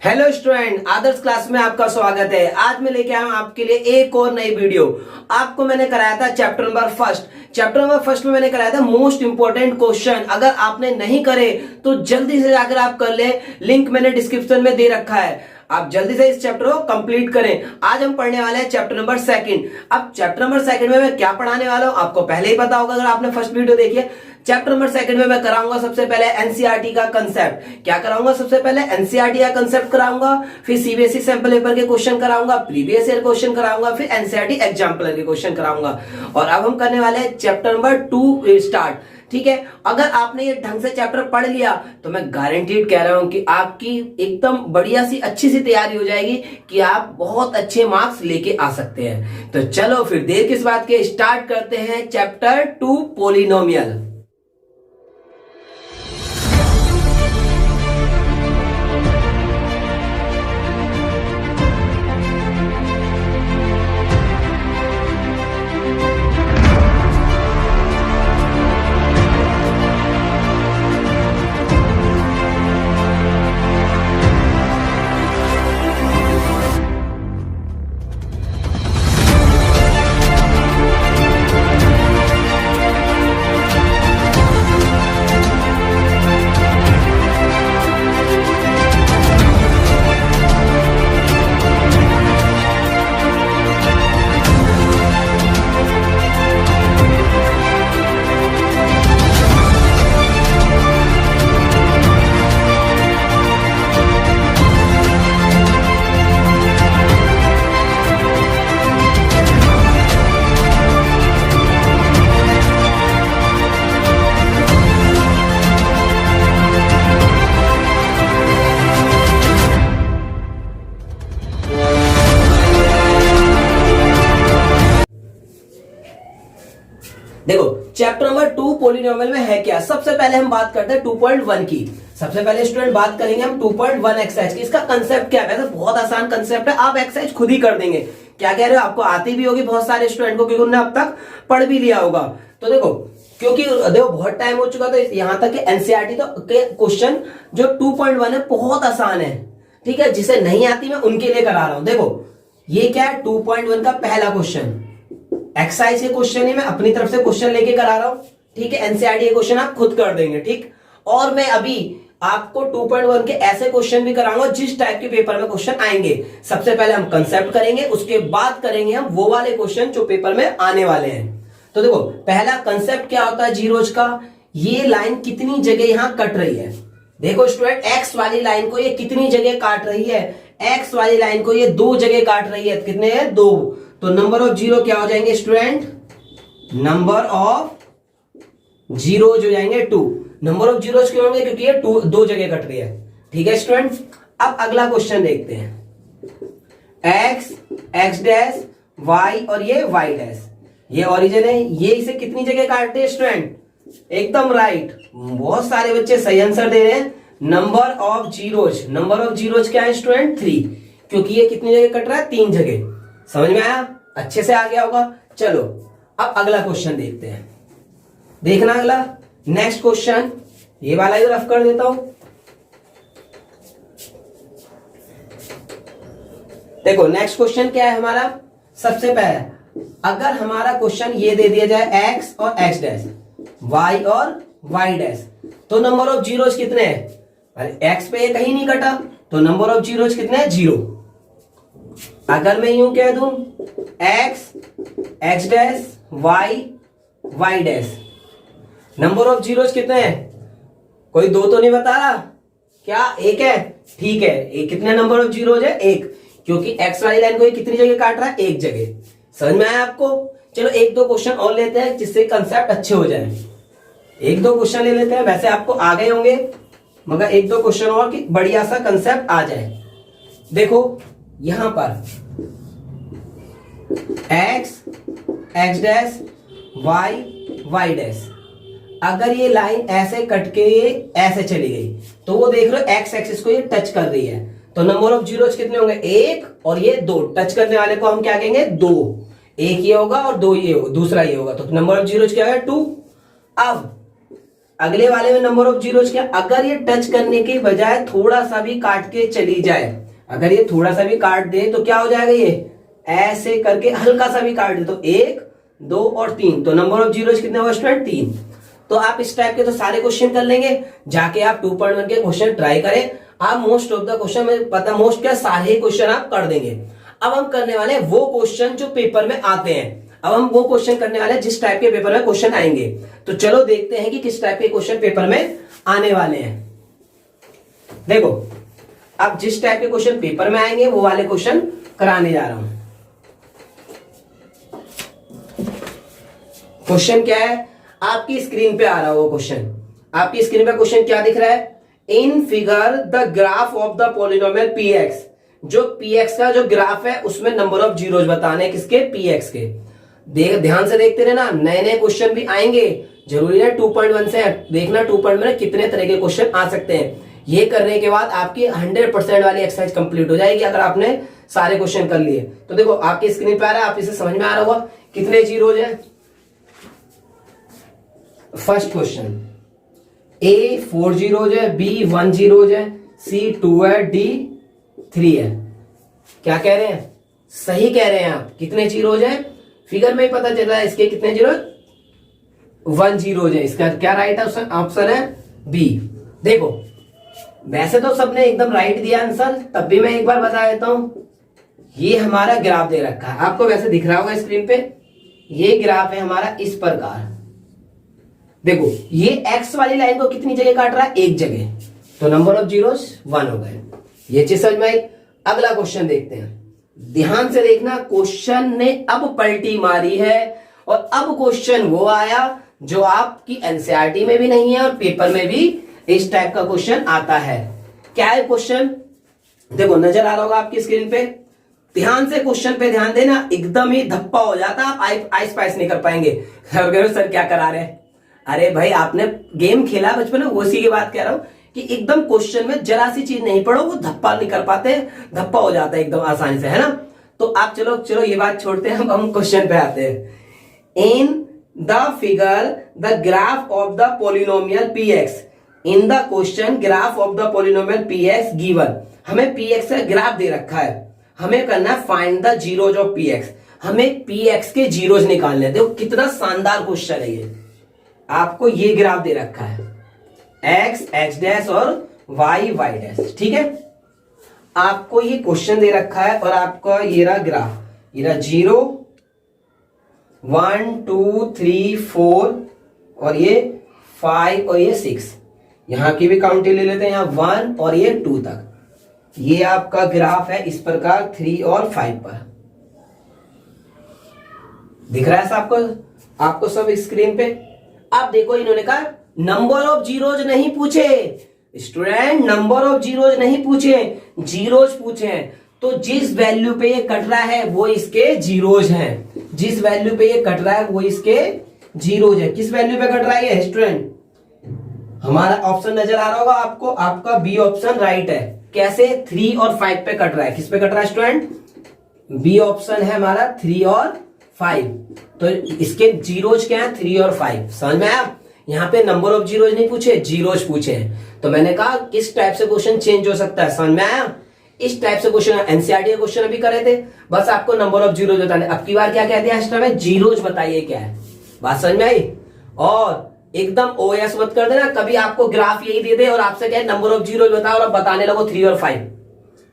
Hello student, आदर्श class में आपका स्वागत है। आज मैं लेके आया हूं आपके लिए एक और नई वीडियो। आपको मैंने कराया था चैप्टर नंबर फर्स्ट में मैंने कराया था मोस्ट इंपोर्टेंट क्वेश्चन। अगर आपने नहीं करे तो जल्दी से जाकर आप कर ले, लिंक मैंने डिस्क्रिप्शन में दे रखा है। आप जल्दी से इस चैप्टर को कंप्लीट करें। आज हम पढ़ने वाले हैं चैप्टर नंबर सेकंड। अब चैप्टर नंबर सेकंड में मैं क्या पढ़ाने वाला हूं आपको पहले ही पता होगा अगर आपने फर्स्ट वीडियो देखी है। चैप्टर नंबर सेकंड में मैं कराऊंगा सबसे पहले एनसीईआरटी का कंसेप्ट। क्या कराऊंगा? सबसे पहले एनसीईआरटी का कंसेप्ट कराऊंगा, फिर सीबीएसई सैंपल पेपर के क्वेश्चन कराऊंगा, प्रीवियस ईयर क्वेश्चन कराऊंगा, फिर एनसीईआरटी एग्जाम्पलर के क्वेश्चन कराऊंगा। और अब हम करने वाले हैं चैप्टर नंबर 2 स्टार्ट। ठीक है, अगर आपने ये ढंग से चैप्टर पढ़ लिया तो मैं गारंटीड कह रहा हूं कि आपकी एकदम बढ़िया सी अच्छी सी तैयारी हो जाएगी कि आप बहुत अच्छे मार्क्स लेके आ सकते हैं। तो चलो फिर देर किस बात के, स्टार्ट करते हैं चैप्टर 2 पॉलिनोमियल। देखो चैप्टर नंबर 2 पॉलिनोमियल में है क्या। सबसे पहले हम बात करते हैं 2.1 की। सबसे पहले स्टूडेंट बात करेंगे हम 2.1 एक्सरसाइज की। इसका कंसेप्ट क्या है? वैसे बहुत आसान कंसेप्ट है, आप एक्सरसाइज खुद ही कर देंगे। क्या कह रहे हो? आपको आती भी होगी बहुत सारे स्टूडेंट को, क्योंकि उन्होंने अब तक पढ़ भी लिया होगा। तो देखो, क्योंकि देखो बहुत टाइम हो चुका, तो यहां तक कि एनसीईआरटी तो के क्वेश्चन जो 2.1 है बहुत आसान है। ठीक है, जिसे नहीं आती मैं उनके लिए करा रहा हूं। देखो ये क्या है, 2.1 का पहला क्वेश्चन एक्सरसाइज के क्वेश्चन ही मैं अपनी तरफ से क्वेश्चन लेके करा रहा हूं। ठीक है, एनसीईआरटी के क्वेश्चन आप खुद कर देंगे। ठीक, और मैं अभी आपको 2.1 के ऐसे क्वेश्चन भी कराऊंगा जिस टाइप के पेपर में क्वेश्चन आएंगे। सबसे पहले हम कंसेप्ट करेंगे, उसके बाद करेंगे हम वो वाले क्वेश्चन जो पेपर में आने वाले हैं। तो देखो पहला कंसेप्ट क्या होता है जीरोज का। ये लाइन कितनी जगह यहां कट रही है? देखो स्टूडेंट, एक्स वाली लाइन को ये कितनी जगह काट रही है? एक्स वाली लाइन को ये 2 जगह काट रही है। कितने हैं? 2। तो नंबर ऑफ जीरो क्या हो जाएंगे स्टूडेंट? नंबर ऑफ जीरो हो जाएंगे 2। नंबर ऑफ जीरो क्यों होंगे? क्योंकि ये 2 जगह कट रही है। ठीक है स्टूडेंट, अब अगला क्वेश्चन देखते हैं। एक्स, एक्स डैश, वाई और ये वाई डैश, ये ओरिजिन है। ये इसे कितनी जगह काटते हैं स्टूडेंट? एकदम राइट, बहुत सारे बच्चे सही आंसर दे रहे हैं। Number of zeros, number of zeros क्या है स्टूडेंट? 3, क्योंकि ये कितनी जगह कट रहा है? 3 जगह। समझ में आया? अच्छे से आ गया होगा। चलो अब अगला क्वेश्चन देखते हैं। देखना अगला नेक्स्ट क्वेश्चन, ये वाला ही रफ कर देता हूं। देखो नेक्स्ट क्वेश्चन क्या है हमारा। सबसे पहले अगर हमारा क्वेश्चन ये दे दिया जाए एक्स और एक्स डैश, वाई और वाई डैश, तो नंबर ऑफ जीरोज कितने हैं? अरे एक्स पे ये कहीं नहीं कटा, तो नंबर ऑफ जीरोज कितने हैं? 0। अगर मैं यूं कह दूं x, x dash, y, y dash, number of zeros कितने हैं? कोई 2 तो नहीं बता रहा? क्या 1 है? ठीक है, एक कितने नंबर ऑफ जीरोज है? 1, क्योंकि एक्स वाली लाइन को ये कितनी जगह काट रहा है? 1 जगह। समझ में आया आपको? चलो 1-2 क्वेश्चन और लेते हैं जिससे कंसेप्ट अच्छे हो जाए। 1-2 क्वेश्चन ले लेते हैं, वैसे आपको आ गए होंगे मगर 1-2 क्वेश्चन और कि बढ़िया सा कंसेप्ट आ जाए। देखो यहां पर x, x dash, y, y dash, अगर ये लाइन ऐसे कट के ऐसे चली गई तो वो देख रहे हो x एक्सिस को ये टच कर रही है, तो नंबर ऑफ जीरोज कितने होंगे? 1 और ये 2। टच करने वाले को हम क्या कहेंगे? 2। एक ये होगा और 2 ये होगा, दूसरा ये होगा, तो नंबर ऑफ जीरोज क्या है? 2। अब अगले वाले में नंबर ऑफ जीरोज क्या, अगर ये टच करने के बजाय थोड़ा सा भी काट के चली जाए, अगर ये थोड़ा सा भी काट दे तो क्या हो जाएगा, ये ऐसे करके हल्का सा भी काट दे तो 1 2 और 3, तो नंबर ऑफ जीरोज कितने हुए स्टूडेंट, 3। तो आप इस टाइप के तो सारे क्वेश्चन कर लेंगे, जाके आप 2.1 के क्वेश्चन ट्राई करें, आप मोस्ट ऑफ द क्वेश्चन में पता मोस्ट क्या सारे क्वेश्चन आप कर देंगे। अब हम करने वाले वो क्वेश्चन जो पेपर में आते हैं, अब हम वो क्वेश्चन करने वाले जिस टाइप के पेपर में क्वेश्चन आएंगे। तो चलो देखते हैं कि किस टाइप के क्वेश्चन पेपर में आने वाले हैं। देखो अब जिस टाइप के क्वेश्चन पेपर में आएंगे वो वाले क्वेश्चन कराने जा रहा हूं। क्वेश्चन क्या है, आपकी स्क्रीन पे आ रहा है वो क्वेश्चन, आपकी स्क्रीन पे क्वेश्चन क्या दिख रहा है, in figure the graph of the polynomial px, जो px का जो ग्राफ है उसमें नंबर ऑफ जीरोज बताने किसके, px के। ध्यान से देखते रहना, नए नए क्वेश्चन भी आएंगे, जरूरी है 2.1 से देखना 2.1 में कितने तरह के क्वेश्चन आ सकते हैं। ये करने के बाद आपकी 100% वाली एक्सरसाइज कंप्लीट हो जाएगी अगर आपने सारे क्वेश्चन कर लिए। तो देखो आपकी स्क्रीन पे आ रहा है, आप इसे समझ में आ रहा होगा कितने जीरोज है। फर्स्ट क्वेश्चन, A 4 जीरोज है, B 1 जीरोज है, C 2 है, D 3 है। क्या कह रहे हैं, सही कह रहे हैं आप, कितने जीरोज है, फिगर में ही पता चल रहा है इसके कितने जीरोज, 1 जीरोज है। इसका क्या राइट है ऑप्शन है बी। देखो वैसे तो सबने एकदम राइट दिया आंसर, तब भी मैं एक बार बता देता हूं, ये हमारा ग्राफ दे रखा है, आपको वैसे दिख रहा होगा स्क्रीन पे, ये ग्राफ है हमारा इस प्रकार। देखो ये एक्स वाली लाइन को कितनी जगह काट रहा है, एक जगह, तो नंबर ऑफ जीरोस 1 हो गए। ये चीज समझ में आई। अगला क्वेश्चन देखते हैं, ध्यान से देखना, क्वेश्चन ने अब पलटी मारी है और अब क्वेश्चन वो आया जो आपकी एनसीईआरटी में भी नहीं है और पेपर में भी इस टाइप का क्वेश्चन आता है। क्या है क्वेश्चन, देखो नजर आ रहा होगा आपकी स्क्रीन पे, ध्यान से क्वेश्चन पे ध्यान देना, एकदम ही धप्पा हो जाता, आप आइस पाइस नहीं कर पाएंगे। सर क्या करा रहे हैं, अरे भाई आपने गेम खेला बचपन में, उसी की बात कह रहा हूं कि एकदम क्वेश्चन में जरा सी चीज नहीं पढ़ो वो धप्पा नहीं कर पाते, धप्पा हो जाता है एकदम आसानी से, है ना। तो आप चलो ये बात छोड़ते हैं, हम क्वेश्चन पे आते हैं। In the figure the graph of the polynomial px, in the question graph of the polynomial px given, हमें px का ग्राफ दे रखा है, हमें करना है find the zeros of px, हमें px के जीरोज निकालने। देखो कितना शानदार क्वेश्चन है ये, आपको ये ग्राफ दे रखा है x x डैश और y y डैश, ठीक है। आपको ये क्वेश्चन दे रखा है और आपका ये रहा ग्राफ, ये रहा 0 1 2 3 4 और ये 5 और ये 6, यहां की भी काउंटिंग ले लेते हैं, यहां 1 और ये 2 तक। ये आपका ग्राफ है इस प्रकार 3 और 5 पर दिख रहा है आपको सब स्क्रीन पे। अब देखो इन्होंने कहा नंबर ऑफ जीरोज नहीं पूछे स्टूडेंट, नंबर ऑफ जीरोज नहीं पूछे, जीरोज पूछे हैं। तो जिस वैल्यू पे ये कट रहा है वो इसके जीरोज हैं, जिस वैल्यू पे ये कट रहा है वो इसके जीरोज है। किस वैल्यू पे कट रहा है ये स्टूडेंट, हमारा ऑप्शन नजर आ रहा होगा आपको, आपका बी ऑप्शन राइट है। कैसे, 3 और 5 पे कट रहा है। किस पे कट रहा है स्टूडेंट, बी ऑप्शन है हमारा 3 और 5, तो इसके जीरोज क्या है 3 और 5। समझ में आया, यहाँ पे नंबर ऑफ जीरोज नहीं पूछे, जीरोज पूछे हैं। तो मैंने कहा किस टाइप से क्वेश्चन चेंज हो सकता है, समझ में आया। इस टाइप से क्वेश्चन एनसीईआरटी के क्वेश्चन अभी करे थे, बस आपको नंबर ऑफ जीरोज बताने। अब की बार क्या कह दिया एक्स्ट्रा में, जीरोज बताइए क्या है, बात समझ में आई। और एकदम ओएस मत कर देना, कभी आपको ग्राफ यही दे दे और आपसे कहे नंबर ऑफ जीरोज बताओ और अब बताने लगो 3 और 5।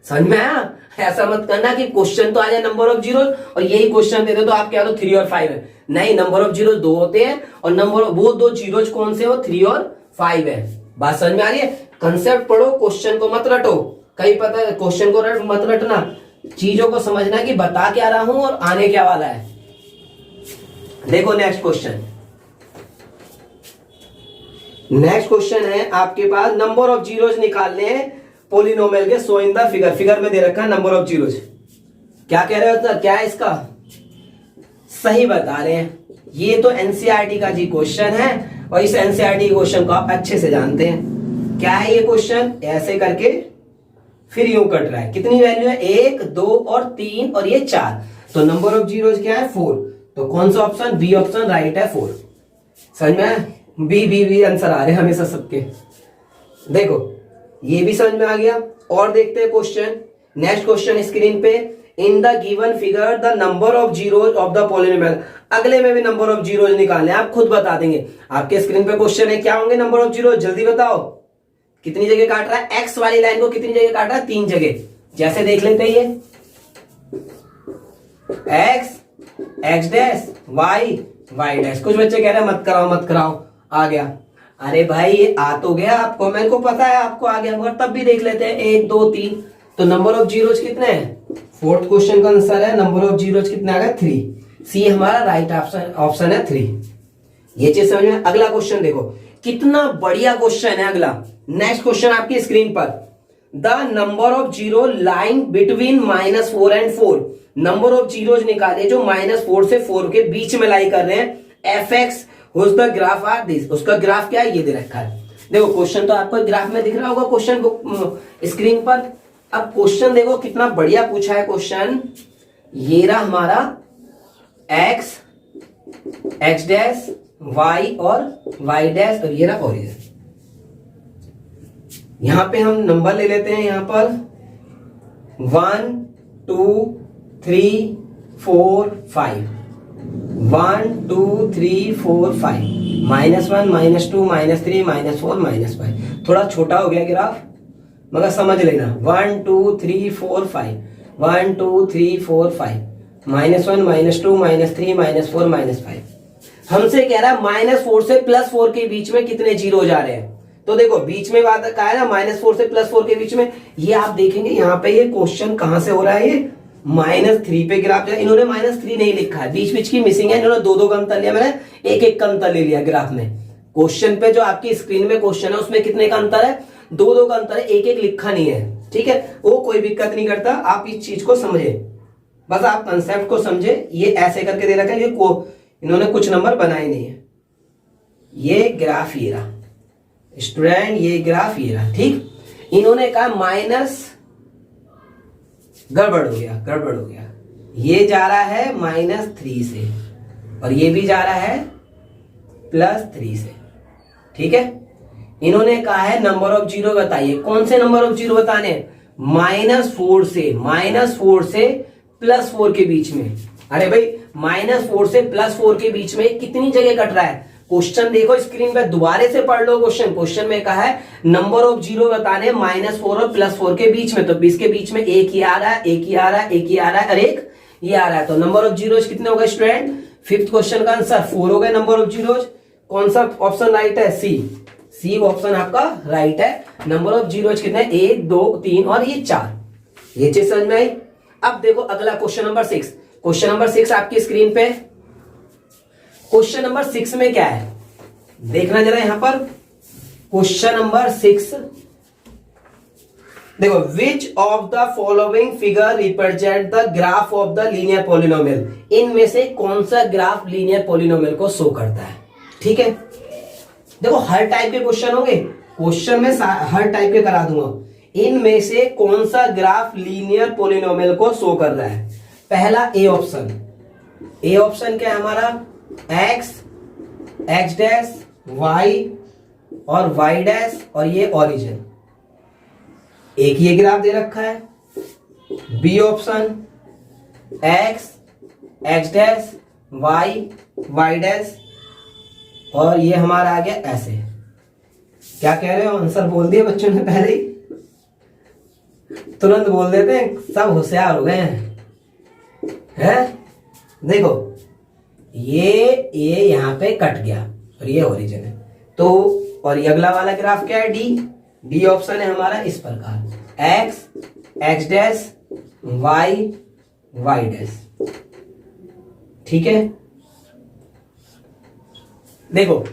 समझ में आया, ऐसा मत करना कि क्वेश्चन तो आ जाए नंबर ऑफ जीरोज और यही क्वेश्चन दे दो तो आप क्या दो 3 और 5 है। नहीं, नंबर ऑफ जीरोज 2 होते हैं और नंबर वो 2 जीरोज कौन से हो, 3 और 5 है। बात समझ में आ रही है। कंसेप्ट पढ़ो, क्वेश्चन को मत रटो। कहीं पता है क्वेश्चन को मत रटना, चीजों को समझना कि बता क्या रहा हूं और आने क्या वाला है। देखो नेक्स्ट क्वेश्चन, नेक्स्ट क्वेश्चन है आपके पास, नंबर ऑफ जीरोज निकालने हैं पोलिनोमियल के, सो इन द फिगर, फिगर में दे रखा है नंबर ऑफ जीरोज। क्या कह रहे हो, क्या है इसका, सही बता रहे हैं। ये तो एनसीईआरटी का जी क्वेश्चन है और इस एनसीईआरटी क्वेश्चन को आप अच्छे से जानते हैं। क्या है ये क्वेश्चन, ऐसे करके फिर यूं कट रहा है, कितनी वैल्यू है 1 2 और 3 और ये 4, तो नंबर ऑफ जीरोज क्या है 4, तो कौन सा ऑप्शन, बी ऑप्शन राइट है 4। समझ में, बी आंसर आ रहे हैं हमेशा सबके। देखो ये भी समझ में आ गया। और देखते हैं क्वेश्चन, नेक्स्ट क्वेश्चन स्क्रीन पे। In the given figure the number of zeros of the polynomial. अगले में भी नंबर ऑफ जीरोज निकालने, आप खुद बता देंगे। आपके स्क्रीन पे क्वेश्चन है, क्या होंगे नंबर ऑफ जीरो, जल्दी बताओ। कितनी जगह काट रहा है, एक्स वाली लाइन को कितनी जगह काट रहा है, 3 जगह। जैसे देख लेते हैं, ये x, x dash, y, y dash. कुछ बच्चे कह रहे हैं मत कराओ मत कराओ, आ गया। अरे भाई ये आ तो गया आपको, मेरे को पता है आपको आ गया, मगर तब भी देख लेते हैं। 1 2 3, तो नंबर ऑफ जीरोज कितने हैं, फोर्थ क्वेश्चन का आंसर है नंबर ऑफ जीरोज कितने आ गए, 3। सी हमारा राइट ऑप्शन है 3। ये चीज समझ में। अगला क्वेश्चन देखो, कितना बढ़िया क्वेश्चन है अगला। नेक्स्ट क्वेश्चन आपकी स्क्रीन पर। The number of zero line between -4 and 4। Number of zeros निकाले जो -4 से 4 के बीच में लाई कर रहे हैं। F x whose the graph are this. उसका ग्राफ क्या है, ये दे रखा है। देखो क्वेश्चन तो आपको ग्राफ में दिख रहा होगा क्वेश्चन बुक स्क्रीन पर। अब क्वेश्चन देखो कितना बढ़िया पूछा है क्वेश्चन। ये रहा हमारा एक्स, एक्स डैश, वाई और वाई डैश, और ये रहा ओरिजिन। यहां पे हम नंबर ले लेते हैं, यहां पर 1 2 3 4 5, 1 2 3 4 5, -1 -2 -3 -4 -5। थोड़ा छोटा हो गया ग्राफ, मगर समझ लेना। 1 2 3 4 5, 1 2 3 4 5, -1 -2 -3 -4 -5। हमसे कह रहा है -4 से +4 के बीच में कितने जीरो जा रहे हैं। तो देखो बीच में बात कहा है ना, -4 से +4 के बीच में। ये आप देखेंगे यहाँ पे ये क्वेश्चन कहां से हो रहा है, ये -3 पे ग्राफ है। इन्होंने -3 नहीं लिखा है, बीच बीच की मिसिंग है। इन्होंने 2 का अंतर लिया, मैंने 1 का अंतर ले लिया ग्राफ में। क्वेश्चन पे जो आपकी स्क्रीन में क्वेश्चन है उसमें कितने का अंतर है, 2 का अंतर है, 1 लिखा नहीं है। ठीक है, वो कोई दिक्कत नहीं करता, आप इस चीज को समझे, बस आप कंसेप्ट को समझे। ये ऐसे करके दे रखा है, ये इन्होंने कुछ नंबर बनाए नहीं है। ये ग्राफ ये रहा स्टूडेंट, ये ग्राफ ये रहा। ठीक, इन्होंने कहा माइनस, गड़बड़ हो गया। ये जा रहा है -3 से और ये भी जा रहा है +3 से। ठीक है, इन्होंने कहा है नंबर ऑफ जीरो बताइए। कौन से नंबर ऑफ जीरो बताने, -4 से +4 के बीच में। अरे भाई -4 से +4 के बीच में कितनी जगह कट रहा है। क्वेश्चन देखो स्क्रीन पे, दोबारा से पढ़ लो क्वेश्चन में कहा है नंबर ऑफ जीरो बताने -4 और +4 के बीच में। तो 20 के बीच में एक ही आ रहा है, एक ही आ रहा है, एक ही आ रहा है और एक ये आ रहा है। तो नंबर ऑफ जीरोज कितने हो गए स्टूडेंट, 5th क्वेश्चन का आंसर 4 हो गए नंबर ऑफ जीरोज। कौन सा ऑप्शन राइट है, सी ऑप्शन आपका राइट है। नंबर ऑफ जीरोज कितने, 1 2 3 और ये 4। ये चीज समझ में आई। अब देखो अगला क्वेश्चन नंबर 6। क्वेश्चन नंबर 6 आपकी स्क्रीन पे। क्वेश्चन नंबर 6 में क्या है देखना जरा यहां पर। क्वेश्चन नंबर 6 देखो, which of the following figure represent the graph of the linear polynomial. इनमें से कौन सा ग्राफ लीनियर पॉलिनोमियल को शो करता है। ठीक है, देखो हर टाइप के क्वेश्चन होंगे, क्वेश्चन में हर टाइप के करा दूंगा। इनमें से कौन सा ग्राफ लीनियर पॉलिनोमियल को शो कर रहा है। पहला ए ऑप्शन। ए ऑप्शन क्या है हमारा, एक्स, एक्स डैश, वाई और वाई डैश और ये ओरिजिन। एक ये ग्राफ दे रखा है। B option, x, x dash, y, y dash और ये हमारा आ गया ऐसे। क्या कह रहे हो, आंसर बोल दिया बच्चों ने पहले ही, तुरंत बोल देते हैं, सब होशियार हो गए हैं। देखो ये यहां पे कट गया और ये ओरिजिन है। तो और ये अगला वाला ग्राफ क्या है, डी ऑप्शन है हमारा इस प्रकार, x, x dash, y, y dash. ठीक है, देखो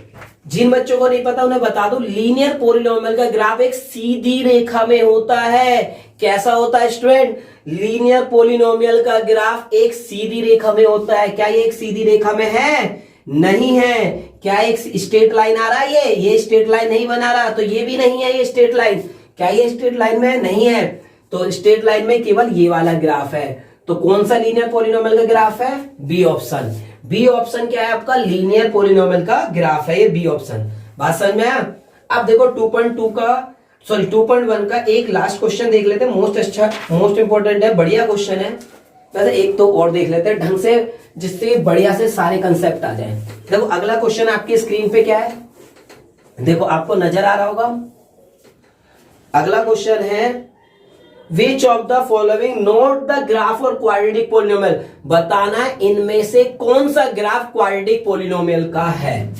जिन बच्चों को नहीं पता उन्हें बता दो, लीनियर पॉलिनोमियल का ग्राफ एक सीधी रेखा में होता है। कैसा होता है स्टूडेंट, लीनियर पॉलिनोमियल का ग्राफ एक सीधी रेखा में होता है। क्या ये एक सीधी रेखा में है, नहीं है। क्या एक स्ट्रेट लाइन आ रहा है, ये स्ट्रेट लाइन नहीं बना रहा, तो ये भी नहीं है ये स्ट्रेट लाइन। क्या ये स्ट्रेट लाइन में नहीं है, तो स्ट्रेट लाइन में केवल ये वाला ग्राफ है। तो कौन सा लीनियर पॉलिनोमियल का ग्राफ है, बी ऑप्शन। बी ऑप्शन क्या है आपका, लीनियर पोलिनोमियल का ग्राफ है ये बी ऑप्शन। बात समझ में आया। अब देखो 2.1 का एक लास्ट क्वेश्चन देख लेते हैं, मोस्ट इंपोर्टेंट है, बढ़िया क्वेश्चन है। वैसे एक तो और देख लेते हैं ढंग से, जिससे बढ़िया से सारे कंसेप्ट आ जाए। देखो अगला क्वेश्चन आपकी स्क्रीन पे क्या है, देखो आपको नजर आ रहा होगा। अगला क्वेश्चन है which of the following note the graph और क्वाड्रेटिक पोलिनोमियल, बताना इनमें से कौन सा ग्राफ क्वाड्रेटिक पोलिनोमियल का है।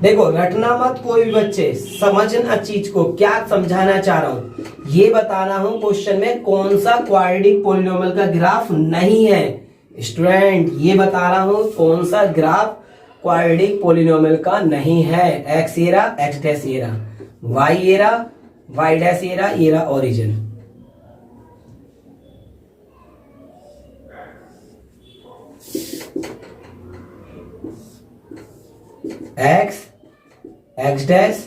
देखो रटना मत कोई भी बच्चे, समझना चीज को, क्या समझाना चाह रहा हूं ये बताना हूं क्वेश्चन में, कौन सा क्वाड्रेटिक पोलिनोमियल का ग्राफ नहीं है। स्टूडेंट ये बता रहा हूं कौन सा ग्राफ क्वाड्रेटिक पोलिनोमियल का नहीं है। X area, x dash area, y area, y dash area, area origin. X, x dash,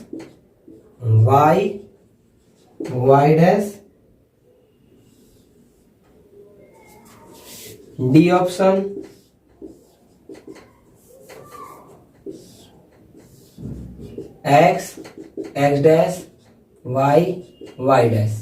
y, y dash, D option, x, x dash, y, y dash.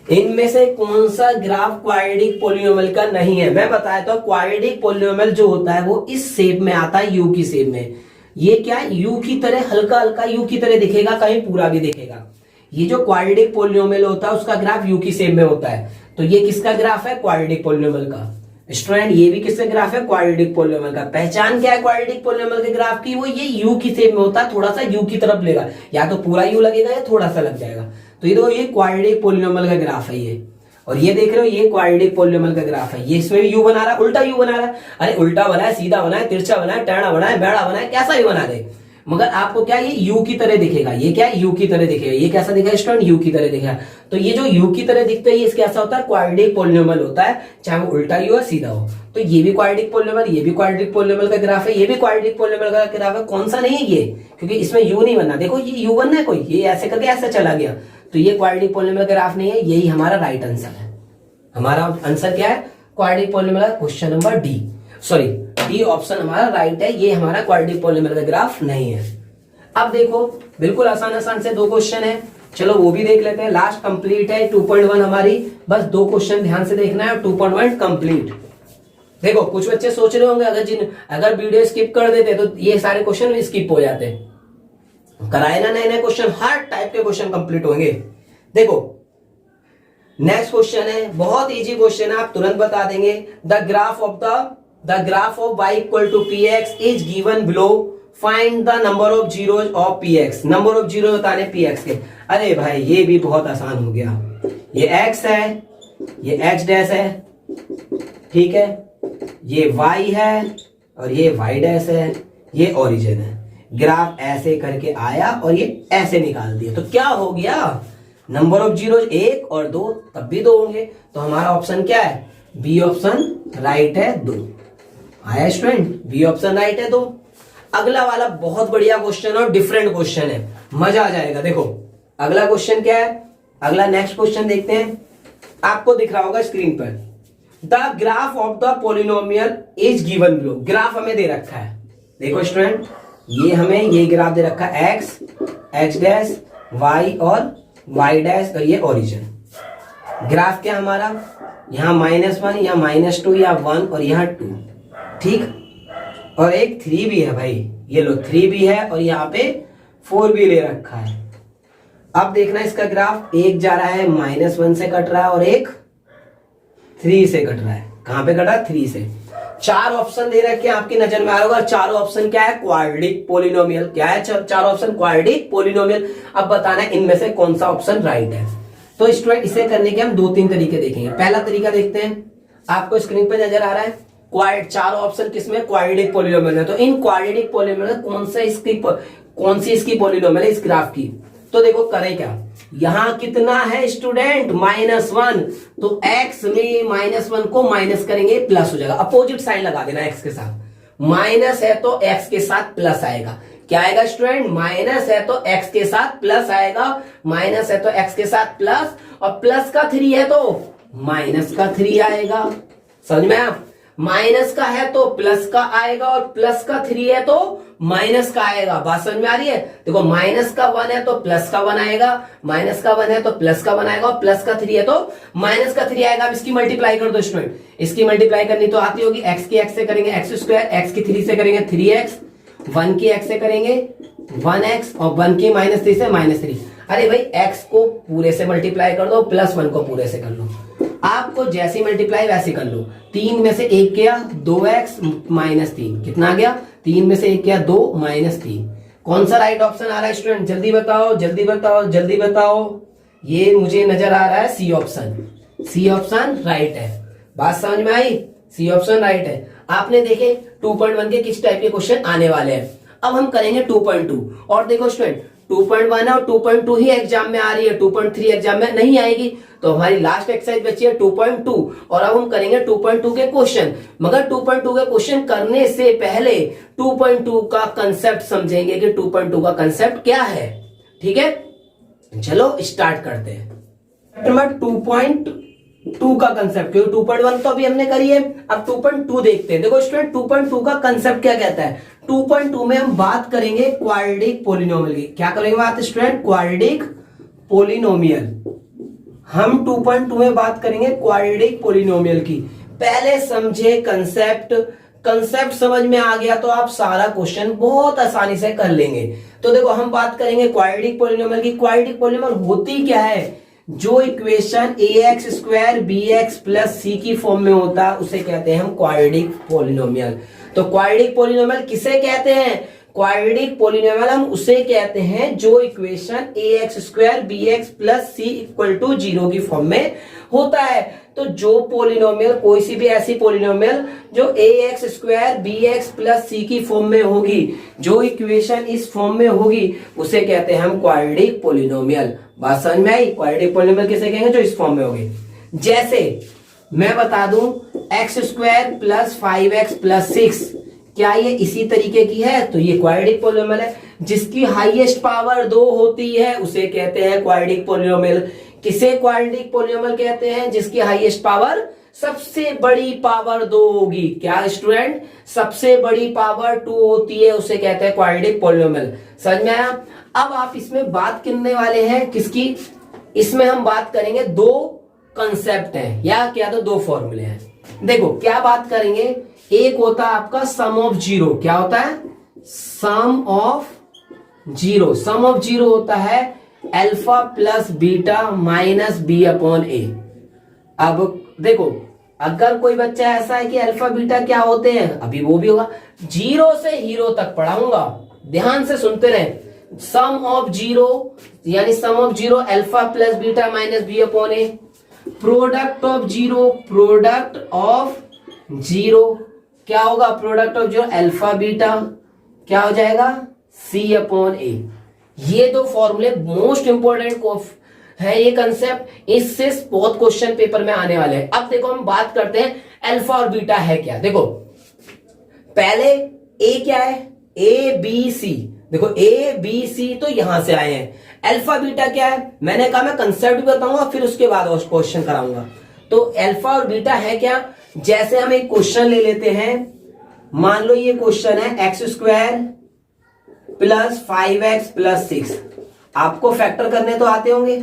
इनमें से कौन सा ग्राफ क्वाड्रेटिक पोलिनोमियल का नहीं है। मैं बताया तो क्वाड्रेटिक पोलिनोमियल जो होता है वो इस शेप में आता है, यू की शेप में। ये क्या है, यू की तरह, हल्का हल्का यू की तरह दिखेगा, कहीं पूरा भी दिखेगा। ये जो क्वाड्रेटिक पोलिनोमियल होता है उसका ग्राफ यू की शेप में होता है। तो ये किसका ग्राफ है, क्वाड्रेटिक पोलिनोमियल का। स्टूडेंट ये भी किसका ग्राफ है, क्वाड्रेटिक पोलिनोमियल का। पहचान क्या है क्वाड्रेटिक पोलिनोमियल के ग्राफ की, वो ये यू की शेप में होता है, थोड़ा सा यू की तरफ लेगा, या तो पूरा यू लगेगा या थोड़ा सा लग जाएगा। तो ये देखो ये क्वाड्रेटिक पोलिनोमियल का ग्राफ है ये, और ये देख रहे हो ये क्वाड्रेटिक पोलिनोमियल का ग्राफ है। ये इसमें भी यू बना रहा है, उल्टा यू बना रहा है। अरे उल्टा बना है, सीधा बना है, तिरछा बना है, टेढ़ा बना है, बेड़ा बना है, कैसा भी बना दे, मगर आपको क्या ये यू की तरह दिखेगा। ये क्या है, यू की तरह दिखेगा। ये कैसा दिखेगा स्टूडेंट, यू की तरह दिखेगा। तो ये जो यू की तरह दिखता है ये कैसा होता है, क्वाड्रेटिक पोलिनोमियल होता है, चाहे वो उल्टा यू हो सीधा हो। तो ये भी क्वाड्रेटिक पोलिनोमियल, ये भी क्वाड्रेटिक पोलिनोमियल का ग्राफ है, ये भी क्वाड्रेटिक पोलिनोमियल का ग्राफ है। कौन सा नहीं है ये, क्योंकि इसमें यू नहीं बनना। देखो ये यू बनना है कोई, ये ऐसे करके ऐसे चला गया, तो ये क्वाड्रेटिक पोलिनोमियल का ग्राफ नहीं है। यही हमारा राइट आंसर है। हमारा आंसर क्या है, क्वाड्रेटिक पोलिनोमियल का question number D, sorry D option हमारा राइट है। ये हमारा क्वाड्रेटिक पोलिनोमियल का ग्राफ नहीं है। अब देखो बिल्कुल आसान आसान से दो क्वेश्चन है, चलो वो भी देख लेते हैं। लास्ट कंप्लीट है 2.1 हमारी, बस दो क्वेश्चन ध्यान से देखना है, 2.1 कंप्लीट। देखो कुछ बच्चे सोच रहे होंगे अगर वीडियो स्किप कर देते तो ये सारे क्वेश्चन भी स्किप हो जाते। कराए ना नए नए क्वेश्चन, हर टाइप के क्वेश्चन कंप्लीट होंगे। देखो नेक्स्ट क्वेश्चन है, बहुत इजी क्वेश्चन है, आप तुरंत बता देंगे। The graph of y equal to p x is given below, find the number of zeros of p x. Number of zero बताने पी एक्स के। अरे भाई ये भी बहुत आसान हो गया। ये x है, ये x डैश है, ठीक है, ये y है और ये y डैश है, ये ओरिजिन है। ग्राफ ऐसे करके आया और ये ऐसे निकाल दिया, तो क्या हो गया, नंबर ऑफ जीरोज 1 और 2, तब भी 2 होंगे। तो हमारा ऑप्शन क्या है, बी ऑप्शन राइट है 2। आया स्टूडेंट, बी ऑप्शन राइट है 2। अगला वाला बहुत बढ़िया क्वेश्चन और डिफरेंट क्वेश्चन है, मजा आ जाएगा। देखो अगला क्वेश्चन क्या है, अगला नेक्स्ट क्वेश्चन देखते हैं। आपको दिख रहा होगा स्क्रीन पर, the graph of the polynomial is given below. Graph हमें दे रखा है, देखो स्टूडेंट ये हमें ये ग्राफ दे रखा है, एक्स, एक्स डैश, वाई और वाई डैश, और ये ओरिजिन। ग्राफ क्या हमारा, यहाँ -1, यहाँ -2, या 1 और यहाँ 2, ठीक, और एक 3 भी है भाई, ये लो 3 भी है, और यहाँ पे 4 भी ले रखा है। अब देखना इसका ग्राफ, एक जा रहा है -1 से कट रहा है और एक 3 से कट रहा है। कहां पे कट रहा है, 3 से। 4 ऑप्शन दे रखे हैं, आपकी नजर में आ रहा होगा। चारों ऑप्शन क्या है, क्वाड्रेटिक पोलिनोमियल। क्या है चारों ऑप्शन, क्वाड्रेटिक पोलिनोमियल। अब बताना है इनमें से कौन सा ऑप्शन राइट है। तो स्टूडेंट इसे करने के हम 2-3 तरीके देखेंगे। पहला तरीका देखते हैं, आपको स्क्रीन पे नजर आ रहा है, चारों ऑप्शन किसमें, क्वाड्रेटिक पोलिनोमियल है। तो इन क्वाड्रेटिक पोलिनोमियल कौन सी इसकी पोलिनोमियल है इस ग्राफ की। तो देखो करें क्या, यहां कितना है स्टूडेंट, -1, तो x में -1 को माइनस करेंगे, प्लस हो जाएगा। अपोजिट साइन लगा देना x के साथ, माइनस है तो x के साथ प्लस आएगा। क्या आएगा स्टूडेंट, माइनस है तो x के साथ प्लस आएगा, माइनस है तो x के साथ प्लस, और प्लस का 3 है तो माइनस का 3 आएगा। समझ में आप? माइनस का है तो प्लस का आएगा और प्लस का 3 है तो माइनस का आएगा। बात समझ में आ रही है? देखो माइनस का 1 है तो प्लस का 1 आएगा, माइनस का 1 है तो प्लस का 1 आएगा और प्लस का 3 है तो माइनस का 3 आएगा। अब इसकी मल्टीप्लाई कर दो स्टूडेंट, इसकी मल्टीप्लाई करनी तो आती होगी। एक्स की एक्स से करेंगे एक्स स्क्वायर, एक्स की 3 से करेंगे 3x, 1 की एक्स से करेंगे 1x और 1 की -3 से -3। अरे भाई एक्स को पूरे से मल्टीप्लाई कर दो, प्लस 1 को पूरे से कर लो। आपको जैसी मल्टीप्लाई वैसे कर लो। 3 में से 1 गया 2x -3, कितना आ गया? 3 में से 1 गया 2 -3। कौन सा राइट ऑप्शन आ रहा है स्टूडेंट? जल्दी बताओ जल्दी बताओ जल्दी बताओ। ये मुझे नजर आ रहा है C option. C option right है। बात समझ में आई? सी ऑप्शन राइट है। आपने देखे 2.1 के किस टाइप के क्वेश्चन आने वाले हैं। अब हम करेंगे 2.2 और देखो स्टूडेंट 2.1 और 2.2 ही एग्जाम में आ रही है, 2.3 एग्जाम में नहीं आएगी। तो हमारी लास्ट एक्सरसाइज बची है 2.2 और अब हम करेंगे 2.2 के क्वेश्चन। मगर 2.2 के क्वेश्चन करने से पहले 2.2 का कंसेप्ट समझेंगे कि 2.2 का कंसेप्ट क्या है। ठीक है, चलो स्टार्ट करते हैं। नंबर 2.2 का कंसेप्ट, क्योंकि 2.1 तो अभी हमने करी है, अब 2.2 देखते हैं। देखो स्टूडेंट 2.2 का कंसेप्ट क्या कहता है? 2.2 में हम बात करेंगे क्वाड्रेटिक पोलिनोमियल की। क्या करेंगे बात स्टूडेंट? Quadratic polynomial. हम 2.2 में बात करेंगे क्वाड्रेटिक पोलिनोमियल की। पहले समझे कंसेप्ट, कंसेप्ट समझ में आ गया तो आप सारा क्वेश्चन बहुत आसानी से कर लेंगे। तो देखो हम बात करेंगे क्वाड्रेटिक पोलिनोमियल की। क्वाड्रेटिक पोलिनोमियल होती क्या है? जो equation ax square bx plus c की फॉर्म में होता है उसे कहते हैं हम क्वाड्रेटिक पोलिनोमियल। तो क्वाड्रेटिक पोलिनोमियल किसे कहते हैं? क्वाड्रेटिक पोलिनोमियल हम उसे कहते हैं जो equation ax square bx plus c equal to 0 की फॉर्म में होता है। तो जो पोलिनोमियल, कोई सी भी ऐसी पोलिनोमियल जो ax square bx plus c की फॉर्म में होगी, जो इक्वेशन इस फॉर्म में होगी, उसे कहते हैं हम क्वाड्रेटिक पोलिनोमियल। बात समझ में आई? क्वाड्रेटिक पोलिनोमियल किसे कहेंगे? जो इस फॉर्म में होगी। जैसे मैं बता दूं x square plus 5x plus 6, क्या ये इसी तरीके की है? तो ये क्वाड्रेटिक पोलिनोमियल है। जिसकी हाईएस्ट पावर 2 होती है उसे कहते हैं क्वाड्रेटिक पोलिनोमियल। किसे क्वाड्रेटिक पोलिनोमियल कहते हैं? जिसकी हाईएस्ट पावर, सबसे बड़ी पावर 2 होगी। क्या स्टूडेंट? सबसे बड़ी पावर 2 होती है, उसे कहते हैं क्वाड्रेटिक पोलिनोमियल। समझ में आया? अब आप इसमें बात करने वाले हैं किसकी? इसमें हम बात करेंगे 2 कंसेप्ट हैं या क्या तो 2 फॉर्मूले हैं। देखो क्या बात करेंगे, एक होता है आपका सम ऑफ जीरो। क्या होता है? Sum of zero. Sum of zero होता है alpha plus beta minus B upon A. अब देखो अगर कोई बच्चा ऐसा है कि अल्फा बीटा क्या होते हैं, अभी वो भी होगा, 0 से हीरो तक पढ़ाऊंगा, ध्यान से सुनते रहे। सम ऑफ जीरो यानी sum of zero alpha plus beta minus B upon A. Product of zero, product of zero क्या होगा? Product of zero alpha beta क्या हो जाएगा? C upon A. ये 2 फॉर्मूले मोस्ट इंपॉर्टेंट है ये कंसेप्ट, इससे बहुत क्वेश्चन पेपर में आने वाले हैं। अब देखो हम बात करते हैं अल्फा और बीटा है क्या। देखो पहले ए क्या है? A B C. देखो ए बी सी तो यहां से आए हैं। अल्फा बीटा क्या है? मैंने कहा मैं कंसेप्ट भी बताऊंगा फिर उसके बाद क्वेश्चन कराऊंगा। तो अल्फा और बीटा है क्या? जैसे हम एक क्वेश्चन ले लेते हैं, मान लो ये क्वेश्चन है x square plus 5x plus 6। आपको फैक्टर करने तो आते होंगे।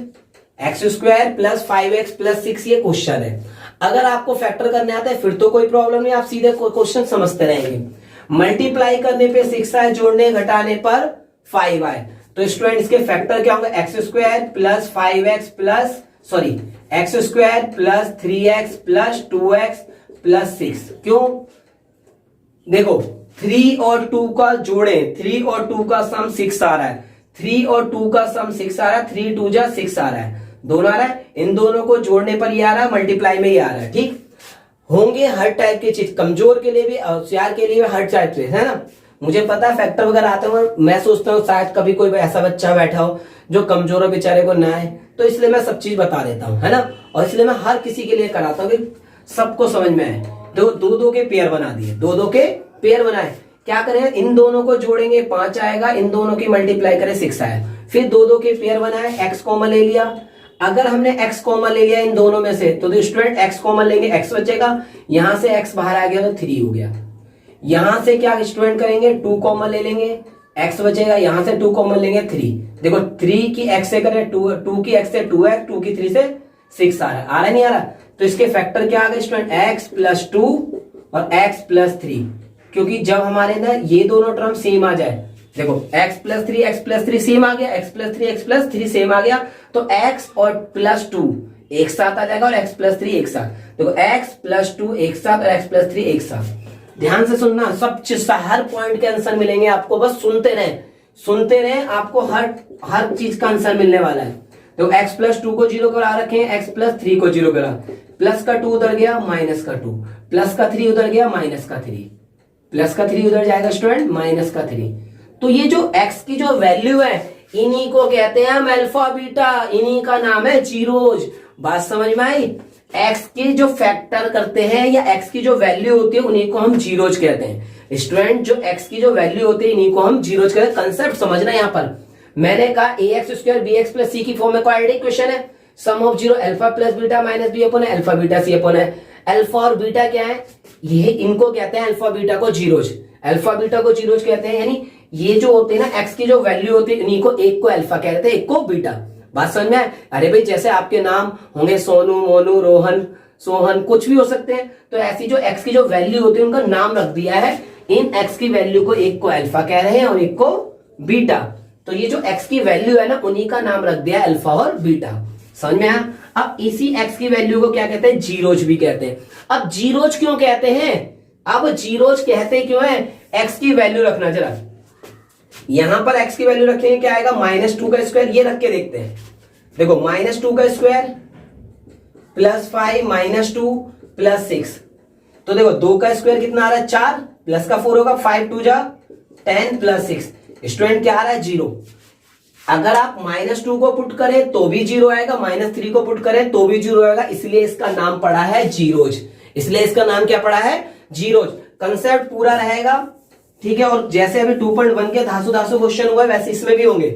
X square plus 5x plus 6 ये क्वेश्चन है। अगर आपको फैक्टर करने आता है फिर तो कोई प्रॉब्लम नहीं, आप सीधे क्वेश्चन समझते रहेंगे। मल्टीप्लाई करने पे 6 आए, जोड़ने घटाने पर 5 आए, तो स्टूडेंट इसके फैक्टर क्या होंगे? X square plus 5x plus x square plus 3x plus 2x plus 6। क्यों? देखो 3 और 2 का जोड़े, 3 और 2 का सम 6 आ रहा है, 3 और 2 का सम 6 आ रहा है, 3 2 जा 6 आ रहा है, दोनों आ रहा है। इन दोनों को जोड़ने पर ये आ रहा है, मल्टीप्लाई में ये आ रहा है। ठीक होंगे हर टाइप की चीज, कमजोर के लिए भी होशियार के लिए भी हर टाइप से, है ना। मुझे पता है फैक्टर वगैरह आते हैं, मैं सोचता हूँ शायद कभी कोई ऐसा बच्चा बैठा हो जो कमजोर हो, बेचारे को ना है, तो इसलिए मैं सब चीज बता देता हूँ, है ना। और इसलिए मैं हर किसी के लिए कराता हूँ कि सबको समझ में आए। तो 2 के पेयर बना दिए, 2 के पेयर बनाए। क्या करें? इन दोनों को जोड़ेंगे 5 आएगा, इन दोनों की मल्टीप्लाई करें 6 आएगा। फिर 2 के पेयर बनाए, एक्स कॉमन ले लिया। अगर हमने x कॉमन ले लिया इन दोनों में से तो स्टूडेंट x कॉमन लेंगे, x बचेगा, यहां से x बाहर आ गया तो 3 हो गया। यहां से क्या स्टूडेंट करेंगे, 2 कॉमन ले लेंगे, x बचेगा, यहां से 2 कॉमन लेंगे 3। देखो 3 की x से करें 2 की x से 2x, 2 की 3 से 6 आ रहा है नहीं आ रहा? तो इसके फैक्टर क्या आ गए स्टूडेंट, x प्लस 2 और x प्लस 3, क्योंकि जब हमारे अंदर ये दोनों टर्म सेम आ जाए, देखो x प्लस 3 सेम आ गया, x प्लस 3 सेम आ गया, तो x और प्लस 2 एक साथ आ जाएगा और x प्लस 3 एक साथ। देखो x प्लस 2 एक साथ और x प्लस 3 एक साथ। ध्यान से सुनना, सब चीज हर पॉइंट के आंसर मिलेंगे आपको, बस सुनते रहे, आपको हर चीज का आंसर मिलने वाला है। तो x प्लस 2 को 0 करा रखे हैं, x प्लस 3 को 0 करा, प्लस का 2 उधर गया, माइनस का 2, प्लस का 3 उधर गया, माइनस का 3, प्लस का 3 उधर जाएगा स्टूडेंट, माइनस का 3। तो ये जो x की जो वैल्यू है, इन्हीं को कहते हैं हम अल्फा बीटा, इन्हीं का नाम है जीरोज। बात समझ में आई? x के जो फैक्टर करते हैं या x की जो वैल्यू होती है उन्हीं को हम जीरोज कहते हैं। स्टूडेंट जो x की जो वैल्यू होती है इन्हीं को हम जीरोज कहते हैं। कंसेप्ट समझना, यहाँ पर मैंने कहा ax square bx plus c की फॉर्म में क्वाड्रेटिक इक्वेशन है, sum of zero alpha plus beta minus B upon alpha beta C upon है। अल्फा और बीटा क्या है, ये इनको कहते हैं अल्फा बीटा को जीरोज, अल्फा बीटा को जीरोज कहते हैं। यानी ये जो होते हैं ना x की जो वैल्यू होती है इन्हीं को, एक को अल्फा कहते हैं, एक को बीटा। बात समझ में आए? अरे भाई जैसे आपके नाम होंगे सोनू, मोनू, रोहन, सोहन, कुछ भी हो सकते हैं, तो ऐसी जो x की जो वैल्यू होती है उनका नाम रख दिया है। इन x की वैल्यू को एक को अल्फा कह रहे हैं और एक को बीटा। तो ये जो x की वैल्यू है ना उन्हीं का नाम रख दिया अल्फा और बीटा। समझ में आया? अब इसी x की वैल्यू को क्या कहते हैं, जीरोज भी कहते हैं। अब जीरोज क्यों कहते हैं, अब जीरोज कहते क्यों है, x की वैल्यू रखना, जरा यहां पर x की वैल्यू रखेंगे, क्या आएगा, -2 का स्क्वायर, ये रख के देखते हैं। देखो -2 का स्क्वायर प्लस 5 -2 प्लस 6, तो देखो 2 का स्क्वायर कितना आ रहा है, 4, प्लस का 4 होगा, 5 2 जा 10 प्लस 6, स्टूडेंट क्या आ रहा है, 0। अगर आप -2 को पुट करें तो भी 0 आएगा, -3 को पुट करें तो भी 0 आएगा, इसलिए इसका नाम पड़ा है जीरोज। इसलिए इसका नाम क्या पड़ा है, जीरोज। कंसेप्ट पूरा रहेगा, ठीक है। और जैसे अभी 2.1 के धासु क्वेश्चन हुआ है वैसे इसमें भी होंगे।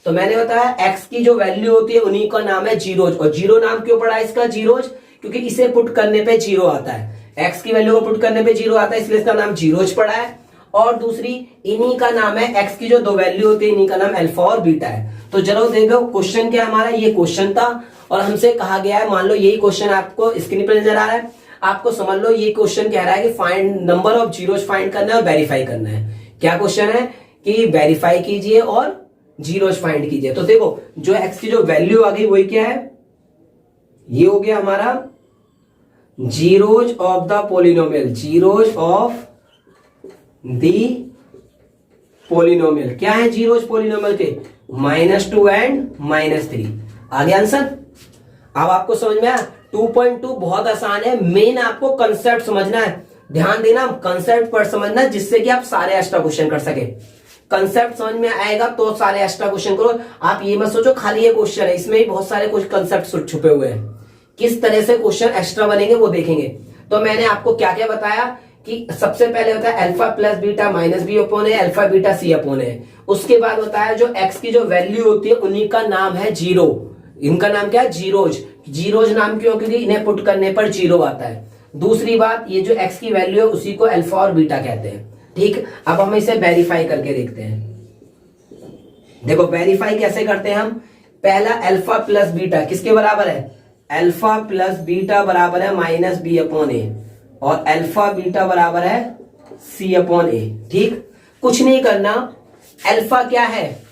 तो मैंने बताया x की जो वैल्यू होती है उन्हीं का नाम है जीरोज। और जीरो नाम क्यों पड़ा है इसका, जीरोज, क्योंकि इसे पुट करने पे जीरो आता है, x की वैल्यू को पुट करने पे जीरो आता है, इसलिए इसका नाम जीरोज पड़ा है। और दूसरी, इन्हीं का नाम है, x की जो दो वैल्यू होती है इन्हीं का नाम अल्फा और बीटा है। तो चलो देखो क्वेश्चन क्या हमारा, ये क्वेश्चन था और हमसे कहा गया है, मान लो यही क्वेश्चन आपको स्क्रीन पर नजर आ रहा है, आपको समझ लो ये क्वेश्चन कह रहा है कि find number of zeros find करना है और वेरीफाई करना है। क्या क्वेश्चन है कि वेरीफाई कीजिए और जीरोज फाइंड कीजिए। तो देखो जो x की जो वैल्यू आ गई वही क्या है, ये हो गया हमारा zeros of the polynomial, zeros of the polynomial. क्या है जीरोज पोलिनोमियल के, -2 एंड -3। आ गया आंसर। अब आपको समझ में आया। 2.2 बहुत आसान है, मेन आपको कंसेप्ट समझना है, ध्यान देना, कंसेप्ट पर समझना जिससे कि आप सारे एक्स्ट्रा क्वेश्चन कर सके। कंसेप्ट समझ में आएगा तो सारे एक्स्ट्रा क्वेश्चन करो। आप ये मत सोचो खाली ये क्वेश्चन है, इसमें ही बहुत सारे कुछ कंसेप्ट छुपे हुए हैं। किस तरह से क्वेश्चन एक्स्ट्रा बनेंगे वो देखेंगे। तो मैंने आपको क्या क्या बताया कि सबसे पहले होता है alpha plus beta minus B upon A, alpha beta C upon A. उसके बाद बताया जो एक्स की जो वैल्यू होती है उन्हीं का नाम है जीरो, इनका नाम क्या है, जीरोज। जीरोज नाम क्यों, क्योंकि इन्हें पुट करने पर जीरो आता है। दूसरी बात, ये जो एक्स की वैल्यू है उसी को अल्फा और बीटा कहते हैं। ठीक, अब हम इसे वेरीफाई करके देखते हैं। देखो वेरीफाई कैसे करते हैं हम, पहला अल्फा प्लस बीटा किसके बराबर है, अल्फा प्लस बीटा बराबर है माइनस बी अपॉन ए, और अल्फा बीटा बराबर है सी अपॉन ए। ठीक, कुछ नहीं करना, अल्फा क्या है,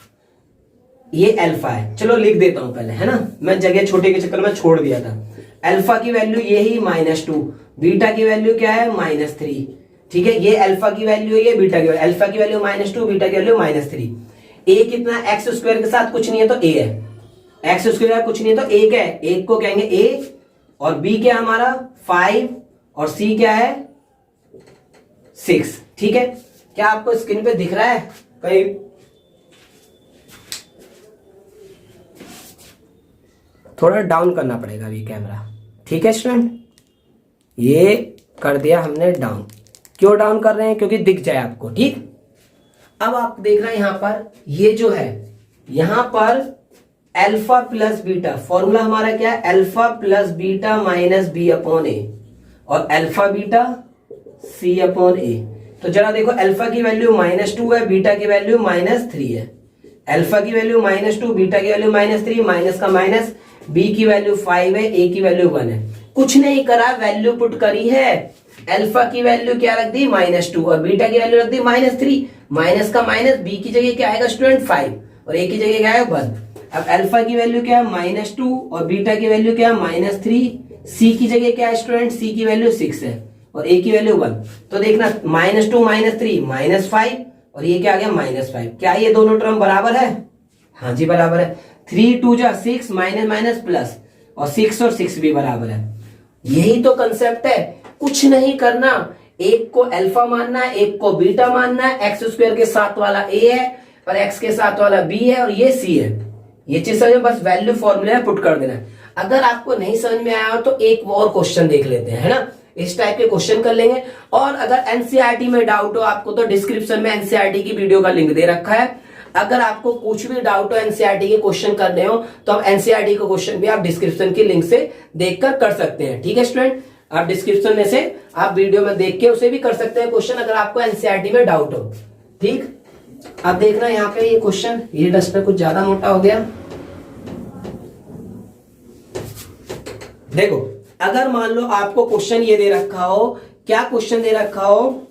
ये अल्फा है, चलो लिख देता हूं पहले, है ना, मैं जगह छोटे के चक्कर में छोड़ दिया था। अल्फा की वैल्यू यही -2, बीटा की वैल्यू क्या है -3। ठीक है, ये अल्फा की वैल्यू है, ये बीटा की वैल्यू, अल्फा की वैल्यू -2, बीटा की वैल्यू -3। ए कितना, एक्स स्क्वायर के साथ कुछ नहीं है तो ए है, एक्स स्क्वायर कुछ नहीं है तो एक है, एक को कहेंगे ए, और बी क्या हमारा 5, और सी क्या है 6। ठीक है, क्या आपको स्क्रीन पे दिख रहा है कहीं, थोड़ा डाउन करना पड़ेगा अभी कैमरा। ठीक है स्टूडेंट, ये कर दिया हमने डाउन। क्यों डाउन कर रहे हैं, क्योंकि दिख जाए आपको। ठीक, अब आप देख रहे हैं यहां पर ये जो है, यहां पर अल्फा प्लस बीटा, फॉर्मूला हमारा क्या है, alpha plus beta minus B upon A, और alpha beta C upon A. तो जरा देखो, अल्फा की वैल्यू -2 है, बीटा की वैल्यू -3 है। अल्फा की वैल्यू -2, बीटा की वैल्यू -3, माइनस का माइनस, बी की वैल्यू 5 है, ए की वैल्यू 1 है। कुछ नहीं करा, वैल्यू पुट करी है। अल्फा की वैल्यू क्या रख दी, -2, और बीटा की वैल्यू रख दी -3, माइनस का माइनस, बी की जगह क्या आएगा स्टूडेंट 5, और ए की जगह क्या है 1। अब अल्फा की वैल्यू क्या है -2, और बीटा की वैल्यू क्या है -3, सी की जगह क्या है स्टूडेंट, सी की वैल्यू 6 है, और ए की वैल्यू 1। तो देखना, -2 -3 -5, और ये क्या आ गया -5। क्या ये दोनों टर्म बराबर है? हाँ जी बराबर है। 3 2 जा 6, माइनस माइनस प्लस, और 6 और 6 भी बराबर है। यही तो कंसेप्ट है, कुछ नहीं करना, एक को अल्फा मानना है, एक को बीटा मानना है। एक्स स्क्वायर के साथ वाला ए है, और एक्स के साथ वाला बी है, और ये सी है। ये चीज समझ में, बस वैल्यू फॉर्मूले में पुट कर देना है। अगर आपको नहीं समझ में आया तो एक और क्वेश्चन देख लेते हैं, है ना, इस टाइप के क्वेश्चन कर लेंगे। और अगर एनसीईआरटी में डाउट हो आपको, तो डिस्क्रिप्शन में एनसीईआरटी की वीडियो का लिंक दे रखा है। अगर आपको कुछ भी डाउट हो, एनसीईआरटी के क्वेश्चन करने हो, तो आप एनसीईआरटी के क्वेश्चन भी आप डिस्क्रिप्शन की लिंक से देखकर कर सकते हैं। ठीक है स्टूडेंट, आप डिस्क्रिप्शन में से आप वीडियो में देख के उसे भी कर सकते हैं क्वेश्चन, अगर आपको एनसीईआरटी में डाउट हो। ठीक, अब देखना यहाँ पे ये क्वेश्चन, ये डस्टर कुछ ज्यादा मोटा हो गया। देखो, अगर मान लो आपको क्वेश्चन ये दे रखा हो, क्या क्वेश्चन दे रखा हो,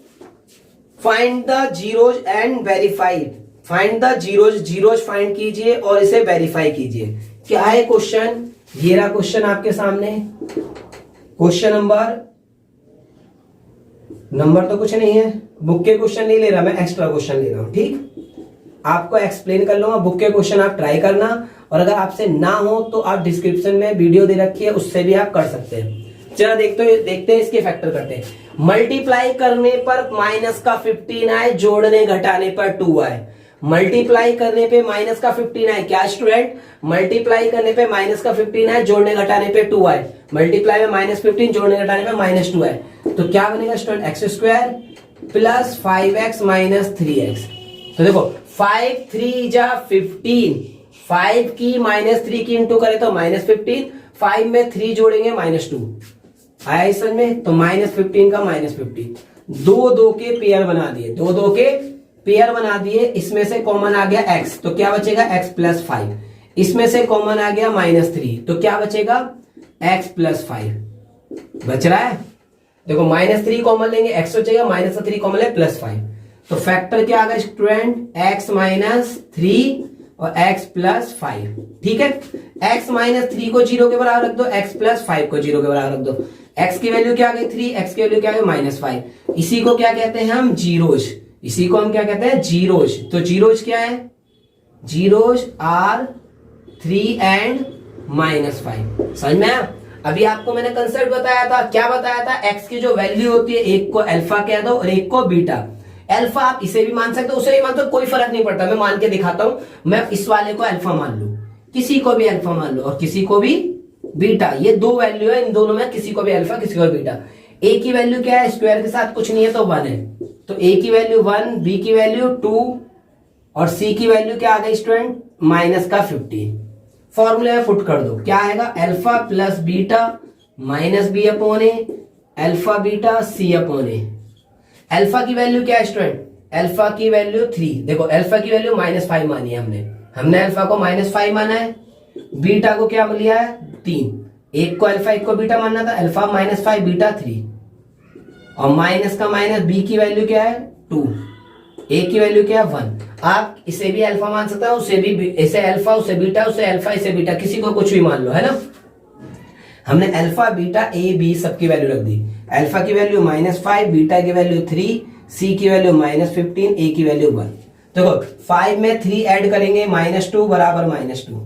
find the zeros and verified. Find the zeros, zeros find कीजिए और इसे वेरीफाई कीजिए। क्या है क्वेश्चन? ये रहा क्वेश्चन आपके सामने। क्वेश्चन नंबर तो कुछ नहीं है, बुक के क्वेश्चन नहीं ले रहा मैं, एक्स्ट्रा क्वेश्चन ले रहा हूं। ठीक, आपको एक्सप्लेन कर लूंगा, बुक के क्वेश्चन आप ट्राई करना, और अगर आपसे ना हो तो आप डिस्क्रिप्शन में वीडियो दे रखी है, उससे भी आप कर सकते हैं। चलो देखते हैं इसके फैक्टर करते हैं। मल्टीप्लाई करने पर माइनस का 15 आए, जोड़ने घटाने पर 2 आए। मल्टीप्लाई करने पे माइनस का 15 आए, क्या स्टूडेंट? मल्टीप्लाई करने पे माइनस का 15 आए, जोड़ने घटाने पे 2 आए। मल्टीप्लाई में -15, जोड़ने घटाने पे -2 आए, तो क्या बनेगा student? X square plus 5x minus 3x। तो देखो, 5 3 जा 15, 5 की -3 की इंटू करे तो -15, 5 में 3 जोड़ेंगे -2 आया इस में, तो -15 का -15, 2 2 के पेयर बना दिए, 2 2 के पेयर बना दिए। इसमें से कॉमन आ गया x, तो क्या बचेगा? x plus 5। इसमें से कॉमन आ गया -3, तो क्या बचेगा? x प्लस 5 बच रहा है। देखो, -3 कॉमन लेंगे, x बचेगा, -3 कॉमन ले +5, तो फैक्टर क्या आ गया स्टूडेंट? x -3 और x प्लस 5। ठीक है, x -3 को 0 के बराबर रख दो, x प्लस 5 को 0 के बराबर रख दो। x की वैल्यू क्या आ गई? 3, x की वैल्यू क्या आ गई? -5। इसी को क्या कहते हैं हम? जीरोज। इसी को हम क्या कहते हैं? जीरोज। तो जीरोज क्या है? Zeros are 3 and -5। समझ में आया? अभी आपको मैंने कंसेप्ट बताया था, क्या बताया था? x की जो वैल्यू होती है, एक को अल्फा कह दो और एक को बीटा। अल्फा आप इसे भी मान सकते हो, उसे भी मान सकते हो, कोई फर्क नहीं पड़ता। मैं मान के दिखाता हूं, मैं इस वाले को अल्फा मान लू, किसी को भी अल्फा मान लो, और किसी को भी बीटा। ये 2 वैल्यू है, इन दोनों में किसी को भी अल्फा, किसी को भी बीटा। a की वैल्यू क्या है? स्क्वायर के साथ कुछ नहीं है तो 1 है, तो a की वैल्यू 1, b की वैल्यू 2, और c की वैल्यू क्या आ गई स्टूडेंट? -15। फॉर्मूले में पुट कर दो, क्या आएगा? Alpha plus beta minus B upon A, alpha beta C upon A. Alpha की वैल्यू क्या है स्टूडेंट? अल्फा की वैल्यू 3। देखो, अल्फा की वैल्यू -5 मानी है हमने अल्फा को -5 माना है, बीटा को क्या लिया है? 3। एक को अल्फा, एक को बीटा मानना था, अल्फा -5 बीटा 3, और माइनस का माइनस, बी की वैल्यू क्या है? 2, ए की वैल्यू क्या है? 1। आप इसे भी अल्फा मान सकते हो, उसे भी, इसे अल्फा, उसे बीटा, उसे अल्फा, इसे बीटा, किसी को कुछ भी मान लो, है ना। हमने अल्फा बीटा ए बी सबकी वैल्यू रख दी। अल्फा की वैल्यू -5, बीटा की वैल्यू 3, सी की वैल्यू -15, ए की वैल्यू 1। देखो, 5 में 3 ऐड करेंगे, -2 बराबर -2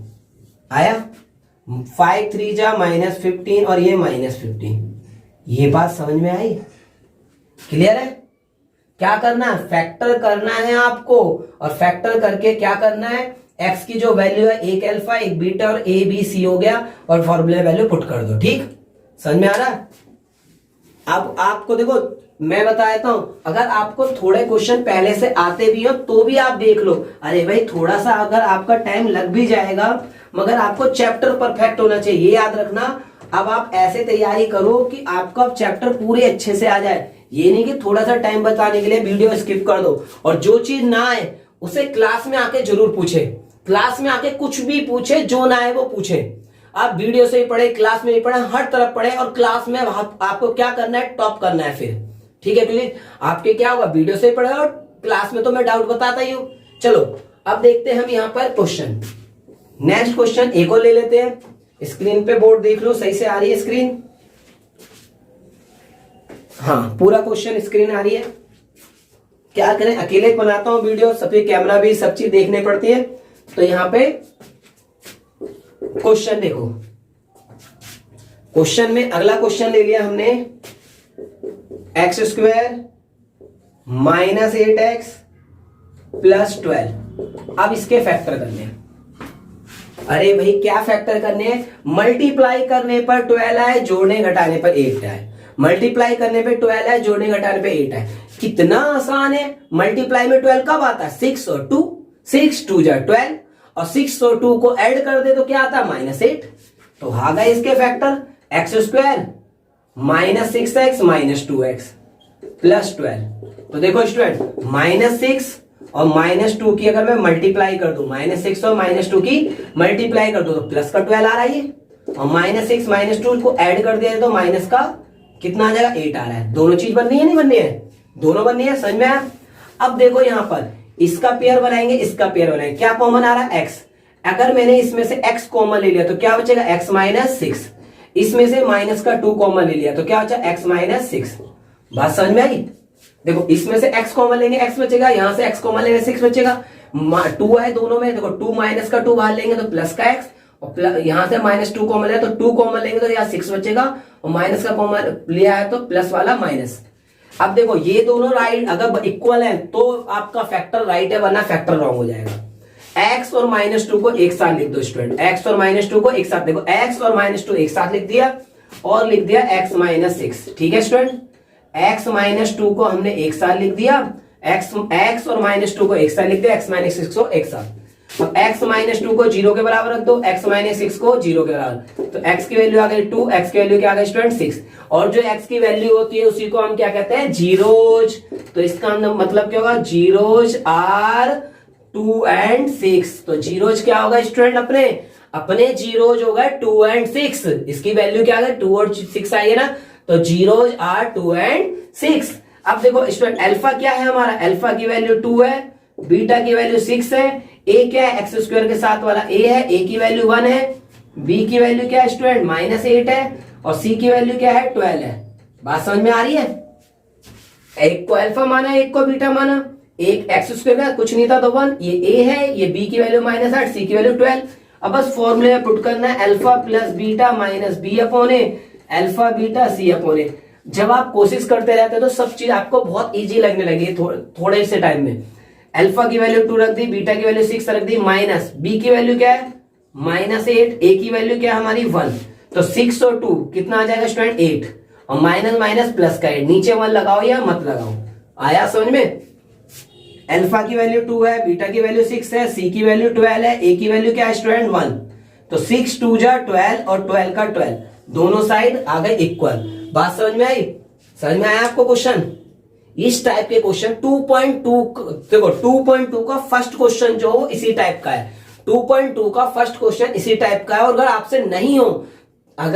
आया। 5 3 जा -15 और ये -15। ये बात समझ में आई? क्लियर है? क्या करना है? फैक्टर करना है आपको, और फैक्टर करके क्या करना है? x की जो वैल्यू है, एक अल्फा एक बीटा और a b c हो गया, और फॉर्मूले वैल्यू पुट कर दो। ठीक, समझ में आ रहा है? अब आपको देखो, मैं बता देता हूं, अगर आपको थोड़े क्वेश्चन पहले से आते भी हो तो भी आप देख लो। अरे भाई, थोड़ा सा अगर आपका टाइम लग भी जाएगा, मगर आपको चैप्टर परफेक्ट होना चाहिए, ये याद रखना। अब आप ऐसे तैयारी करो कि आपका चैप्टर पूरे अच्छे से आ जाए, ये नहीं कि थोड़ा सा टाइम बचाने के लिए वीडियो स्किप कर दो। और जो चीज ना आए उसे क्लास में आके जरूर पूछे, क्लास में आके कुछ भी पूछे, जो ना आए वो पूछे। आप वीडियो से ही पढ़े, क्लास में ही पढ़े, हर तरफ पढ़े, और क्लास में आपको क्या करना है, टॉप करना है फिर, ठीक है। क्योंकि आपके क्या होगा, वीडियो से ही पढ़े और क्लास में तो मैं डाउट बताता ही हूं। चलो अब देखते हैं हम यहां पर क्वेश्चन। नेक्स्ट क्वेश्चन एक और ले लेते हैं। स्क्रीन पे बोर्ड देख लो, सही से आ रही है स्क्रीन? हाँ, पूरा क्वेश्चन स्क्रीन आ रही है। क्या करें, अकेले बनाता हूं वीडियो, सभी कैमरा भी सब चीज देखने पड़ती है। तो यहां पे क्वेश्चन देखो, क्वेश्चन में अगला क्वेश्चन ले लिया हमने, x square minus 8x plus 12। अब इसके फैक्टर करने हैं। अरे भाई क्या फैक्टर करने हैं, मल्टीप्लाई करने पर 12 आए, जोड़ने घटाने पर 8 आए। मल्टीप्लाई करने पे 12 है, जोड़ने घटाने पे 8 है। कितना आसान है। मल्टीप्लाई में 12 कब आता है, 6 और 2, 6 2 जा 12, और 6 और 2 को ऐड कर दे तो क्या आता है, -8। तो आ गए इसके factor, x square minus 6x minus 2x plus 12। तो देखो स्टूडेंट, -6 और -2 की अगर मैं मल्टीप्लाई कर दूं, -6 और -2 की मल्टीप्लाई कर दूं तो प्लस का 12 आ रहा है, और -6 -2 को ऐड कर दिया तो माइनस का कितना आ जाएगा, 8 आ रहा है। दोनों चीज बननी है, नहीं बननी है, दोनों बननी है, समझ में आया? अब देखो यहां पर इसका पेयर बनाएंगे, इसका पेयर बनाएंगे, क्या कॉमन आ रहा है, x। अगर मैंने इसमें से x कॉमन ले लिया तो क्या बचेगा, x माइनस 6। इसमें से माइनस का 2 कॉमन ले लिया तो क्या बचा, x माइनस 6। बात समझ में आई? देखो इसमें से x कॉमन लेंगे, x बचेगा, यहां से x कॉमन लेंगे 6 बचेगा, 2 है दोनों में, देखो 2 माइनस का 2 बाहर लेंगे तो प्लस का x, और यहां से -2 कॉमन है तो 2 कॉमन लेंगे तो यहाँ 6 बचेगा, और माइनस का कॉमन लिया है तो प्लस वाला माइनस। अब देखो ये दोनों राइट अगर इक्वल है तो आपका फैक्टर राइट है, वरना फैक्टर रॉन्ग हो जाएगा। x और -2 को एक साथ लिख दो स्टूडेंट, x और -2 को एक साथ, देखो x और -2 एक साथ लिख दिया और लिख दिया x माइनस 6, ठीक है स्टूडेंट। x -2 को हमने एक साथ लिख दिया, x और -2 को एक साथ लिख दिया, x माइनस 6 को एक साथ। अब x -2 को 0 के बराबर रख दो, x माइनस 6 को 0 के बराबर, तो x की वैल्यू आ गई 2, x की वैल्यू क्या आ गई स्टूडेंट 6, और जो x की वैल्यू होती है उसी को हम क्या कहते हैं, जीरोज। तो इसका मतलब क्या होगा, जीरोज आर 2 and 6। तो जीरोज क्या होगा स्टूडेंट, अपने जीरोज होगा 2 and 6। इसकी वैल्यू क्या आ गई, 2 और 6 आई है ना, तो जीरोज आर 2 and 6। अब देखो स्टूडेंट अल्फा क्या है हमारा, अल्फा की वैल्यू 2 है, बीटा की वैल्यू 6 है, ए क्या है, एक्स स्क्वायर के साथ वाला ए है, ए की वैल्यू 1 है, बी की वैल्यू क्या है स्टूडेंट -8 है, और सी की वैल्यू क्या है 12 है। बात समझ में आ रही है? एक को अल्फा माना, एक को बीटा माना, एक एक्स स्क्वायर का कुछ नहीं था तो 1, ये ए है, ये बी की वैल्यू -8, सी की वैल्यू 12। अब बस फॉर्मूले में पुट करना है, alpha plus beta minus B upon A, alpha beta C upon A. जब आप कोशिश करते रहते हो तो सब चीज आपको बहुत इजी लगने लगी थोड़े से टाइम में। अल्फा की वैल्यू 2 रख दी, बीटा की वैल्यू 6 रख दी, माइनस बी की वैल्यू क्या है -8, ए की वैल्यू क्या है हमारी 1, तो 6 और 2 कितना आ जाएगा स्टूडेंट 8, और माइनस माइनस प्लस का 8, नीचे 1 लगाओ या मत लगाओ। आया समझ में? अल्फा की वैल्यू 2 है, बीटा की वैल्यू 6 है, सी की वैल्यू 12 है, ए की वैल्यू क्या है स्टूडेंट 1, तो 6 2 जा 12 और 12 का 12, दोनों साइड आ गए इक्वल। बात समझ में आई? समझ में आया आपको क्वेश्चन? इस टाइप के क्वेश्चन 2.2 देखो 2.2 का फर्स्ट क्वेश्चन जो हो इसी टाइप का है, 2.2 का फर्स्ट क्वेश्चन इसी टाइप का है। और अगर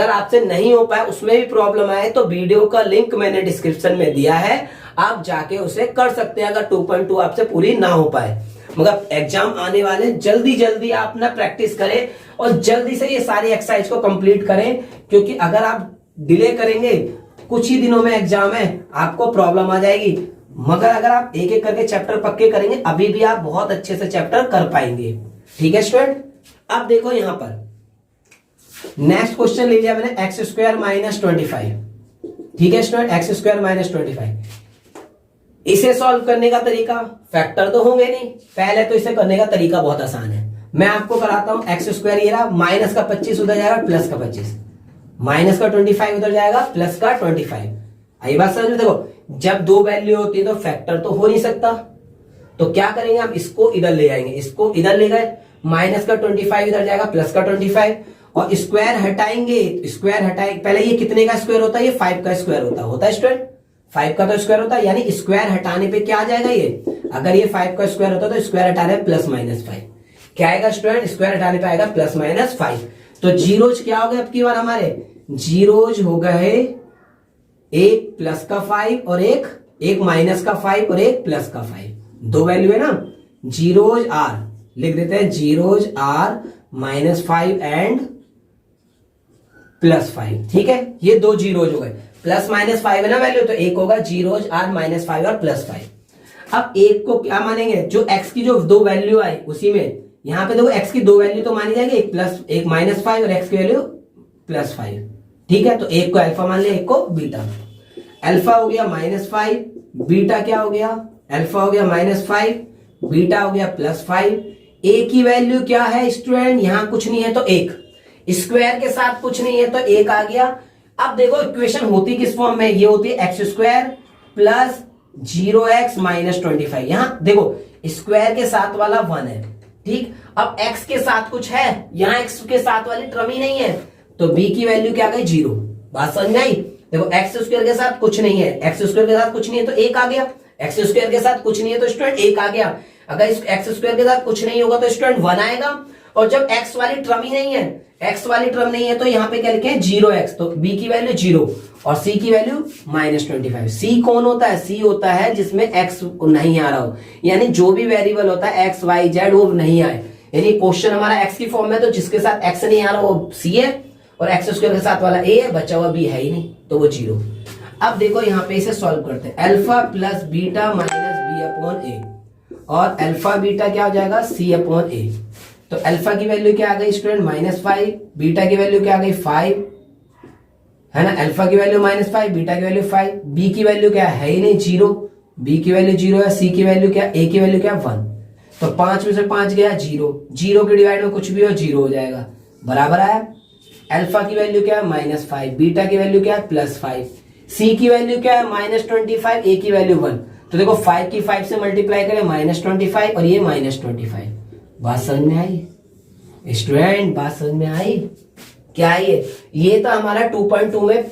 आपसे नहीं हो पाए, उसमें भी प्रॉब्लम आए, तो वीडियो का लिंक मैंने डिस्क्रिप्शन में दिया है, आप जाके उसे कर सकते हैं अगर 2.2 आपसे पूरी ना हो पाए। मगर एग्जाम आने वाले, जल्दी आप ना प्रैक्टिस करें और जल्दी से ये सारी एक्सरसाइज को कंप्लीट करें, क्योंकि अगर आप डिले करेंगे कुछ ही दिनों में एग्जाम है, आपको प्रॉब्लम आ जाएगी। मगर अगर आप एक एक करके चैप्टर पक्के करेंगे, अभी भी आप बहुत अच्छे से चैप्टर कर पाएंगे। ठीक है स्टूडेंट? अब देखो यहां पर नेक्स्ट क्वेश्चन ले लिया मैंने, एक्स स्क्वायर माइनस 25। ठीक है स्टूडेंट, एक्स स्क्वायर माइनस 25। इसे सॉल्व करने का तरीका, फैक्टर तो होंगे नहीं, पहले तो इसे करने का तरीका बहुत आसान है। मैं आपको कराता हूं, एक्स स्क्वायर ये रहा, माइनस का 25 उधर जाएगा, प्लस का 25, माइनस का 25 उधर जाएगा, प्लस का 25। आई बात समझ में? देखो जब दो वैल्यू होती है तो फैक्टर तो हो नहीं सकता, तो क्या करेंगे हम, इसको इधर ले आएंगे, इसको इधर ले गए, माइनस का 25 इधर जाएगा, प्लस का 25, और स्क्वायर हटाएंगे, स्क्वायर हटाएंगे, पहले ये कितने का स्क्वायर होता है, ये 5 का स्क्वायर होता है स्टूडेंट, 5 का तो स्क्वायर होता है, यानी स्क्वायर हटाने पे क्या आ जाएगा ये, अगर ये 5 का स्क्वायर होता तो स्क्वायर हटाने प्लस माइनस 5, क्या आएगा स्टूडेंट, स्क्वायर हटाने पे आएगा प्लस माइनस 5। तो जीरोज क्या हो गए अब की बार हमारे, जीरोज हो गए एक प्लस का 5 और एक माइनस का 5 और एक प्लस का 5, दो वैल्यू है ना, जीरोज आर लिख देते हैं, जीरोज आर -5 एंड +5, ठीक है, ये दो जीरोज हो गए, प्लस माइनस 5 है ना वैल्यू, तो एक होगा जीरोज आर -5 और +5। अब एक को क्या मानेंगे, जो x की जो दो वैल्यू आई उसी में, यहां पे देखो x की दो वैल्यू तो मानी जाएगी, एक -5 और x की वैल्यू +5, ठीक है, तो एक को अल्फा मान लिया, एक को बीटा, अल्फा हो गया -5, बीटा क्या हो गया, अल्फा हो गया -5, बीटा हो गया +5, ए की वैल्यू क्या है स्टूडेंट, यहां कुछ नहीं है तो एक, स्क्वायर के साथ कुछ नहीं है तो एक आ गया। अब देखो इक्वेशन होती किस फॉर्म में, ये होती है x² प्लस 0x माइनस 25, यहां देखो स्क्वायर के साथ वाला 1 है, ठीक, अब x के साथ कुछ है, यहां x के साथ वाली टर्म ही नहीं है, तो b की वैल्यू क्या गई 0, बात समझ में आई, देखो x² के साथ कुछ नहीं है, x² के साथ कुछ नहीं है तो एक आ गया, x² के साथ कुछ नहीं है तो स्टूडेंट एक आ गया, अगर x² के साथ कुछ नहीं होगा तो स्टूडेंट 1 आएगा, और जब x वाली टर्म ही नहीं है, x वाली टर्म नहीं है तो यहां पे क्या लिखे 0x, तो b की वैल्यू 0 और c की वैल्यू -25। c कौन होता है, c होता है जिसमें x नहीं आ रहा हो, यानी जो भी वेरिएबल होता है x y z वो नहीं आए, यानी क्वेश्चन हमारा x की फॉर्म में, तो जिसके साथ x नहीं आ रहा वो c है, और x² के साथ वाला a है, बचा हुआ b है ही नहीं तो वो 0। अब देखो यहाँ पे इसे सॉल्व करते हैं, alpha plus beta minus b/a, और अल्फा बीटा क्या हो जाएगा c/a, तो अल्फा की वैल्यू क्या आ गई स्टूडेंट -5, बीटा की वैल्यू क्या आ गई 5, है ना, अल्फा की वैल्यू -5, बीटा की वैल्यू 5, बी की वैल्यू क्या है ही नहीं 0, बी की वैल्यू 0 है, सी की वैल्यू क्या, ए की वैल्यू क्या 1, तो 5 में से 5 गया 0, 0 के डिवाइड में कुछ भी हो 0 हो जाएगा, बराबर आया। अल्फा की वैल्यू क्या है -5, बीटा की वैल्यू क्या है +5, सी की वैल्यू क्या है -25, ए की वैल्यू 1, तो देखो 5 की 5 से मल्टीप्लाई करें -25 और ये -25, बात समझ में आई स्टूडेंट, बात समझ में आई, क्या है ये तो हमारा 2.2 में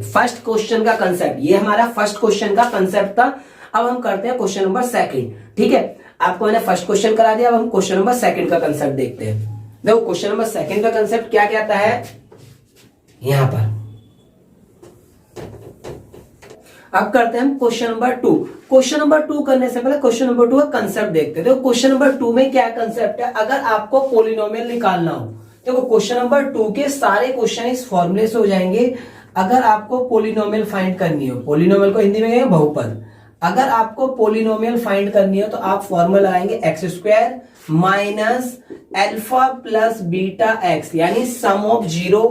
फर्स्ट क्वेश्चन का कंसेप्ट, ये हमारा फर्स्ट क्वेश्चन का कंसेप्ट था। अब हम करते हैं क्वेश्चन नंबर 2, ठीक है, आपको मैंने फर्स्ट क्वेश्चन करा दिया, अब हम क्वेश्चन नंबर 2 का कंसेप्ट देखते हैं। देखो क्वेश्चन नंबर 2 का कंसेप्ट क्या कहता है, यहां पर अब करते हैं हम क्वेश्चन नंबर 2। क्वेश्चन नंबर 2 करने से पहले क्वेश्चन नंबर 2 का कंसेप्ट देखते हैं। देखो क्वेश्चन नंबर 2 में क्या कंसेप्ट है, अगर आपको पॉलिनोमियल निकालना हो, देखो क्वेश्चन नंबर 2 के सारे क्वेश्चन इस फॉर्मूले से हो जाएंगे। अगर आपको पॉलिनोमियल फाइंड करनी हो, पॉलिनोमियल को हिंदी में कहेंगे बहुपद, अगर आपको पॉलिनोमियल फाइंड करनी हो तो आप फॉर्मूला लगाएंगे x² minus alpha plus beta x, यानी सम ऑफ 0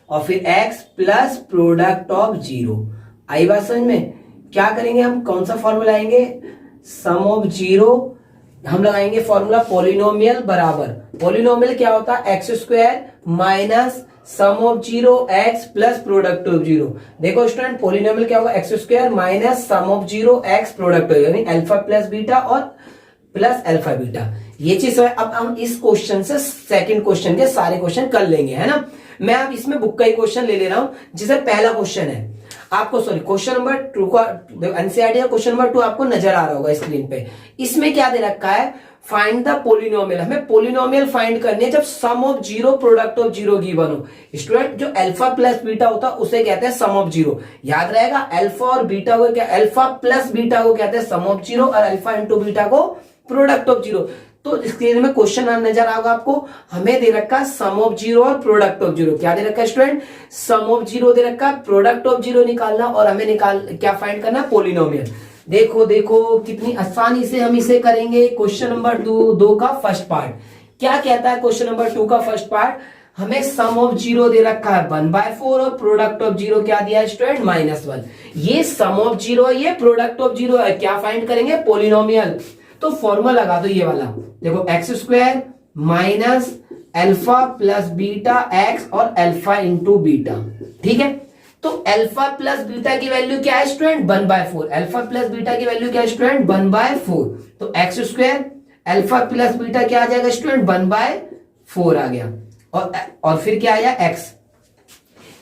और फिर x प्लस प्रोडक्ट ऑफ 0। आई बात समझ में, क्या करेंगे हम, कौन सा फॉर्मूला आएंगे, सम ऑफ 0, हम लगाएंगे फॉर्मूला पॉलिनोमियल बराबर, पॉलिनोमियल क्या होता है x² minus sum of 0 x plus product of 0। देखो स्टूडेंट पॉलिनोमियल क्या होगा, x² minus sum of 0 x product of, यानी अल्फा प्लस बीटा और प्लस अल्फा बीटा, ये चीज है। अब हम इस क्वेश्चन से सेकंड क्वेश्चन के सारे क्वेश्चन कर लेंगे, है ना। मैं अब इसमें बुक का ही क्वेश्चन ले रहा हूं, जिसे पहला क्वेश्चन है आपको, सॉरी क्वेश्चन नंबर 2 का एनसीईआरटी का क्वेश्चन नंबर 2 आपको नजर आ रहा होगा स्क्रीन पे। इसमें क्या दे रखा है, फाइंड द पोलिनोमियल, हमें पोलिनोमियल फाइंड करनी है जब सम ऑफ 0 प्रोडक्ट ऑफ 0 गिवन हो। स्टूडेंट जो अल्फा प्लस बीटा होता है उसे कहते हैं सम ऑफ 0, याद रहेगा, अल्फा और बीटा को क्या, अल्फा प्लस बीटा को कहते हैं सम ऑफ 0 और अल्फा इंटू बीटा को प्रोडक्ट ऑफ 0। तो स्क्रीन में क्वेश्चन नजर आएगा आपको, हमें दे रखा सम ऑफ 0 और प्रोडक्ट ऑफ 0। क्या दे रखा है स्टूडेंट, सम ऑफ 0 दे रखा, प्रोडक्ट ऑफ 0 निकालना, और हमें क्या फाइंड करना, पोलिनोमियल। देखो देखो कितनी आसानी से हम इसे करेंगे। क्वेश्चन नंबर 2 का फर्स्ट पार्ट क्या कहता है, क्वेश्चन नंबर 2 का फर्स्ट पार्ट, हमें सम ऑफ 0 दे रखा है 1/4 और प्रोडक्ट ऑफ 0 क्या दिया है स्टूडेंट -1। ये सम ऑफ 0 है, ये प्रोडक्ट ऑफ 0 है, क्या फाइंड करेंगे, पोलिनोमियल। तो फॉर्मूला लगा दो ये वाला, देखो x² minus alpha plus beta x और अल्फा इंटू बीटा, ठीक है। तो अल्फा प्लस बीटा की वैल्यू क्या है स्टूडेंट 1/4, अल्फा प्लस बीटा की वैल्यू क्या है स्टूडेंट 1/4, तो x² अल्फा प्लस बीटा क्या आ जाएगा स्टूडेंट 1/4 आ गया, और फिर क्या आया x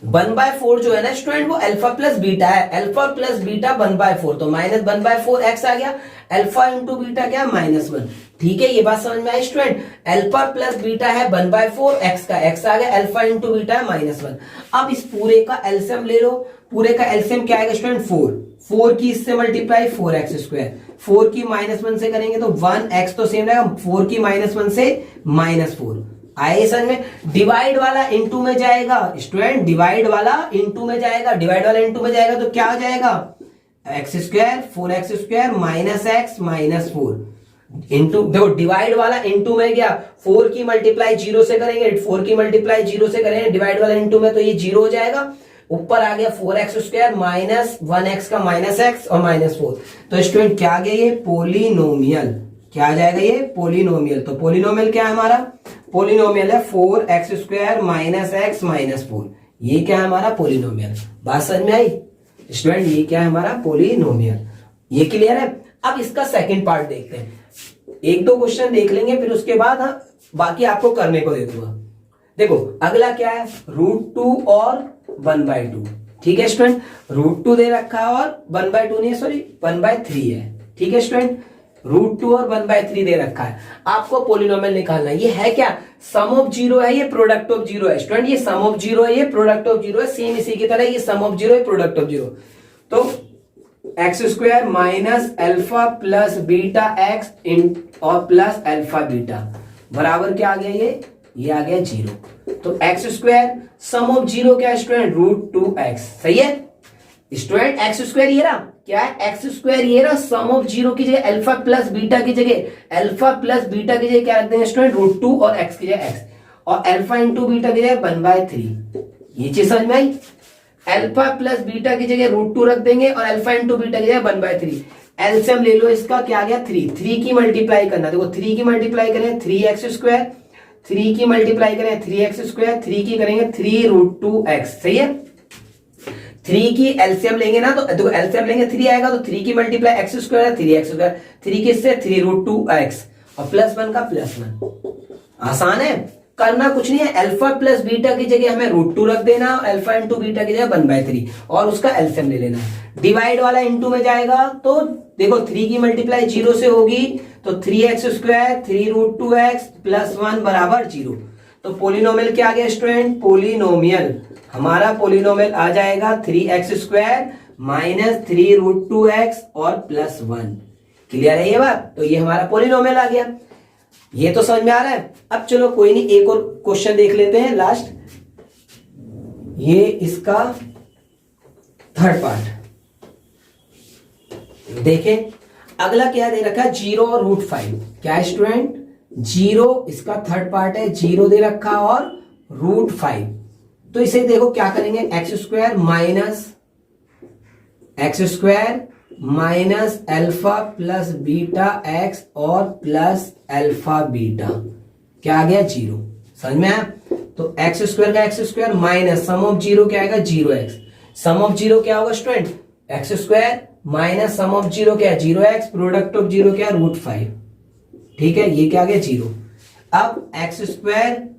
1/4 जो है ना स्टूडेंट वो अल्फा प्लस बीटा है, अल्फा प्लस बीटा 1/4 तो -1/4 x आ गया, अल्फा इंटू बीटा क्या -1। ठीक है, ये बात समझ में I student. Alpha plus beta है 1/4 x का x आ गया, अल्फा इंटू बीटा है -1। अब इस पूरे का एलसीएम ले लो, पूरे का एलसीएम क्या आएगा स्टूडेंट 4 की इससे मल्टीप्लाई 4x², 4 की -1 से करेंगे तो 1x तो सेम रहेगा, 4 की -1 से -4 आए समझ में। डिवाइड वाला इनटू में जाएगा स्टूडेंट, डिवाइड वाला इनटू में जाएगा, डिवाइड वाला इनटू में जाएगा तो क्या हो जाएगा x² 4x² -x -4 इंटू, देखो डिवाइड वाला इनटू में गया, 4 की मल्टीप्लाई 0 से करेंगे, 4 की मल्टीप्लाई 0 से करेंगे डिवाइड वाला इनटू में तो ये 0 हो जाएगा, ऊपर आ गया 4x² माइनस 1x का -x और -4। तो स्टूडेंट क्या आ गया ये पोलिनोमियल, क्या आ जाएगा ये पोलिनोमियल। तो पोलिनोमियल क्या है हमारा, पोलिनोमियल है 4x² -x -4, ये क्या है हमारा पोलिनोमियल। बात समझ में आई स्टूडेंट, ये क्या है हमारा पोलिनोमियल, ये क्लियर है। अब इसका सेकंड पार्ट देखते हैं, एक दो क्वेश्चन देख लेंगे फिर उसके बाद बाकी आपको करने को दे दूंगा। देखो अगला क्या है √2 और 1/2। ठीक है स्टूडेंट, √2 दे रखा है और 1/2 नहीं, सॉरी 1/3 है। ठीक है स्टूडेंट, √2 और 1/3 दे रखा है, आपको पोलिनोमियल निकालना है। ये है क्या, सम ऑफ जीरो है, ये प्रोडक्ट ऑफ जीरो है स्टूडेंट, ये सम ऑफ जीरो है, ये प्रोडक्ट ऑफ जीरो है, सेम इसी की तरह ये सम ऑफ जीरो है प्रोडक्ट ऑफ जीरो। तो x² minus alpha plus beta x इन और प्लस अल्फा बीटा बराबर क्या आ गया ये आ गया 0। तो x² सम ऑफ जीरो क्या है स्टूडेंट √2x, सही है स्टूडेंट। x² ये रहा क्या है, x² ये रहा, सम ऑफ जीरो की जगह अल्फा प्लस बीटा की जगह अल्फा प्लस बीटा की जगह क्या रख देंगे स्टूडेंट √2 और x की जगह x, और अल्फा इंटू बीटा की जगह 1/3। ये चीज समझ में आई, अल्फा प्लस बीटा की जगह √2 रख देंगे और अल्फा इंटू बीटा की जगह 1/3। एलसीएम ले लो इसका, क्या आ गया 3 की मल्टीप्लाई करना, देखो 3 की मल्टीप्लाई करें 3x², 3 की मल्टीप्लाई करें 3x², 3 की करेंगे 3√2x, सही है। 3 की एलसीएम लेंगे ना, तो देखो एलसीएम लेंगे 3 आएगा, तो 3 की मल्टीप्लाई x² 3x², 3 किससे 3√2x और +1 का +1। आसान है, करना कुछ नहीं है, अल्फा प्लस बीटा की जगह हमें √2 रख देना, अल्फा इंटू बीटा की जगह 1/3 और उसका एलसीएम ले लेना है। डिवाइड वाला इंटू में जाएगा तो देखो 3 की मल्टीप्लाई 0 से होगी, तो 3x² 3√2x +1 बराबर 0। तो पोलिनोमियल क्या आ गया स्टूडेंट, पोलिनोमियल हमारा पोलिनोमियल आ जाएगा 3x² माइनस 3√2x और +1। क्लियर है ये बात, तो ये हमारा पोलिनोमियल आ गया, ये तो समझ में आ रहा है। अब चलो कोई नहीं, एक और क्वेश्चन देख लेते हैं लास्ट, ये इसका थर्ड पार्ट देखें। अगला क्या दे रखा है 0 और √5, क्या है स्टूडेंट 0, इसका थर्ड पार्ट है 0 दे रखा और √5। तो इसे देखो क्या करेंगे x² minus alpha plus beta x और प्लस अल्फा बीटा क्या आ गया 0, समझ में आया। तो x² का x² minus sum of zero क्या आएगा 0x, सम ऑफ जीरो क्या होगा student x² minus sum of zero क्या है 0x, प्रोडक्ट ऑफ जीरो क्या है √5। ठीक है, ये क्या आ गया 0। अब x²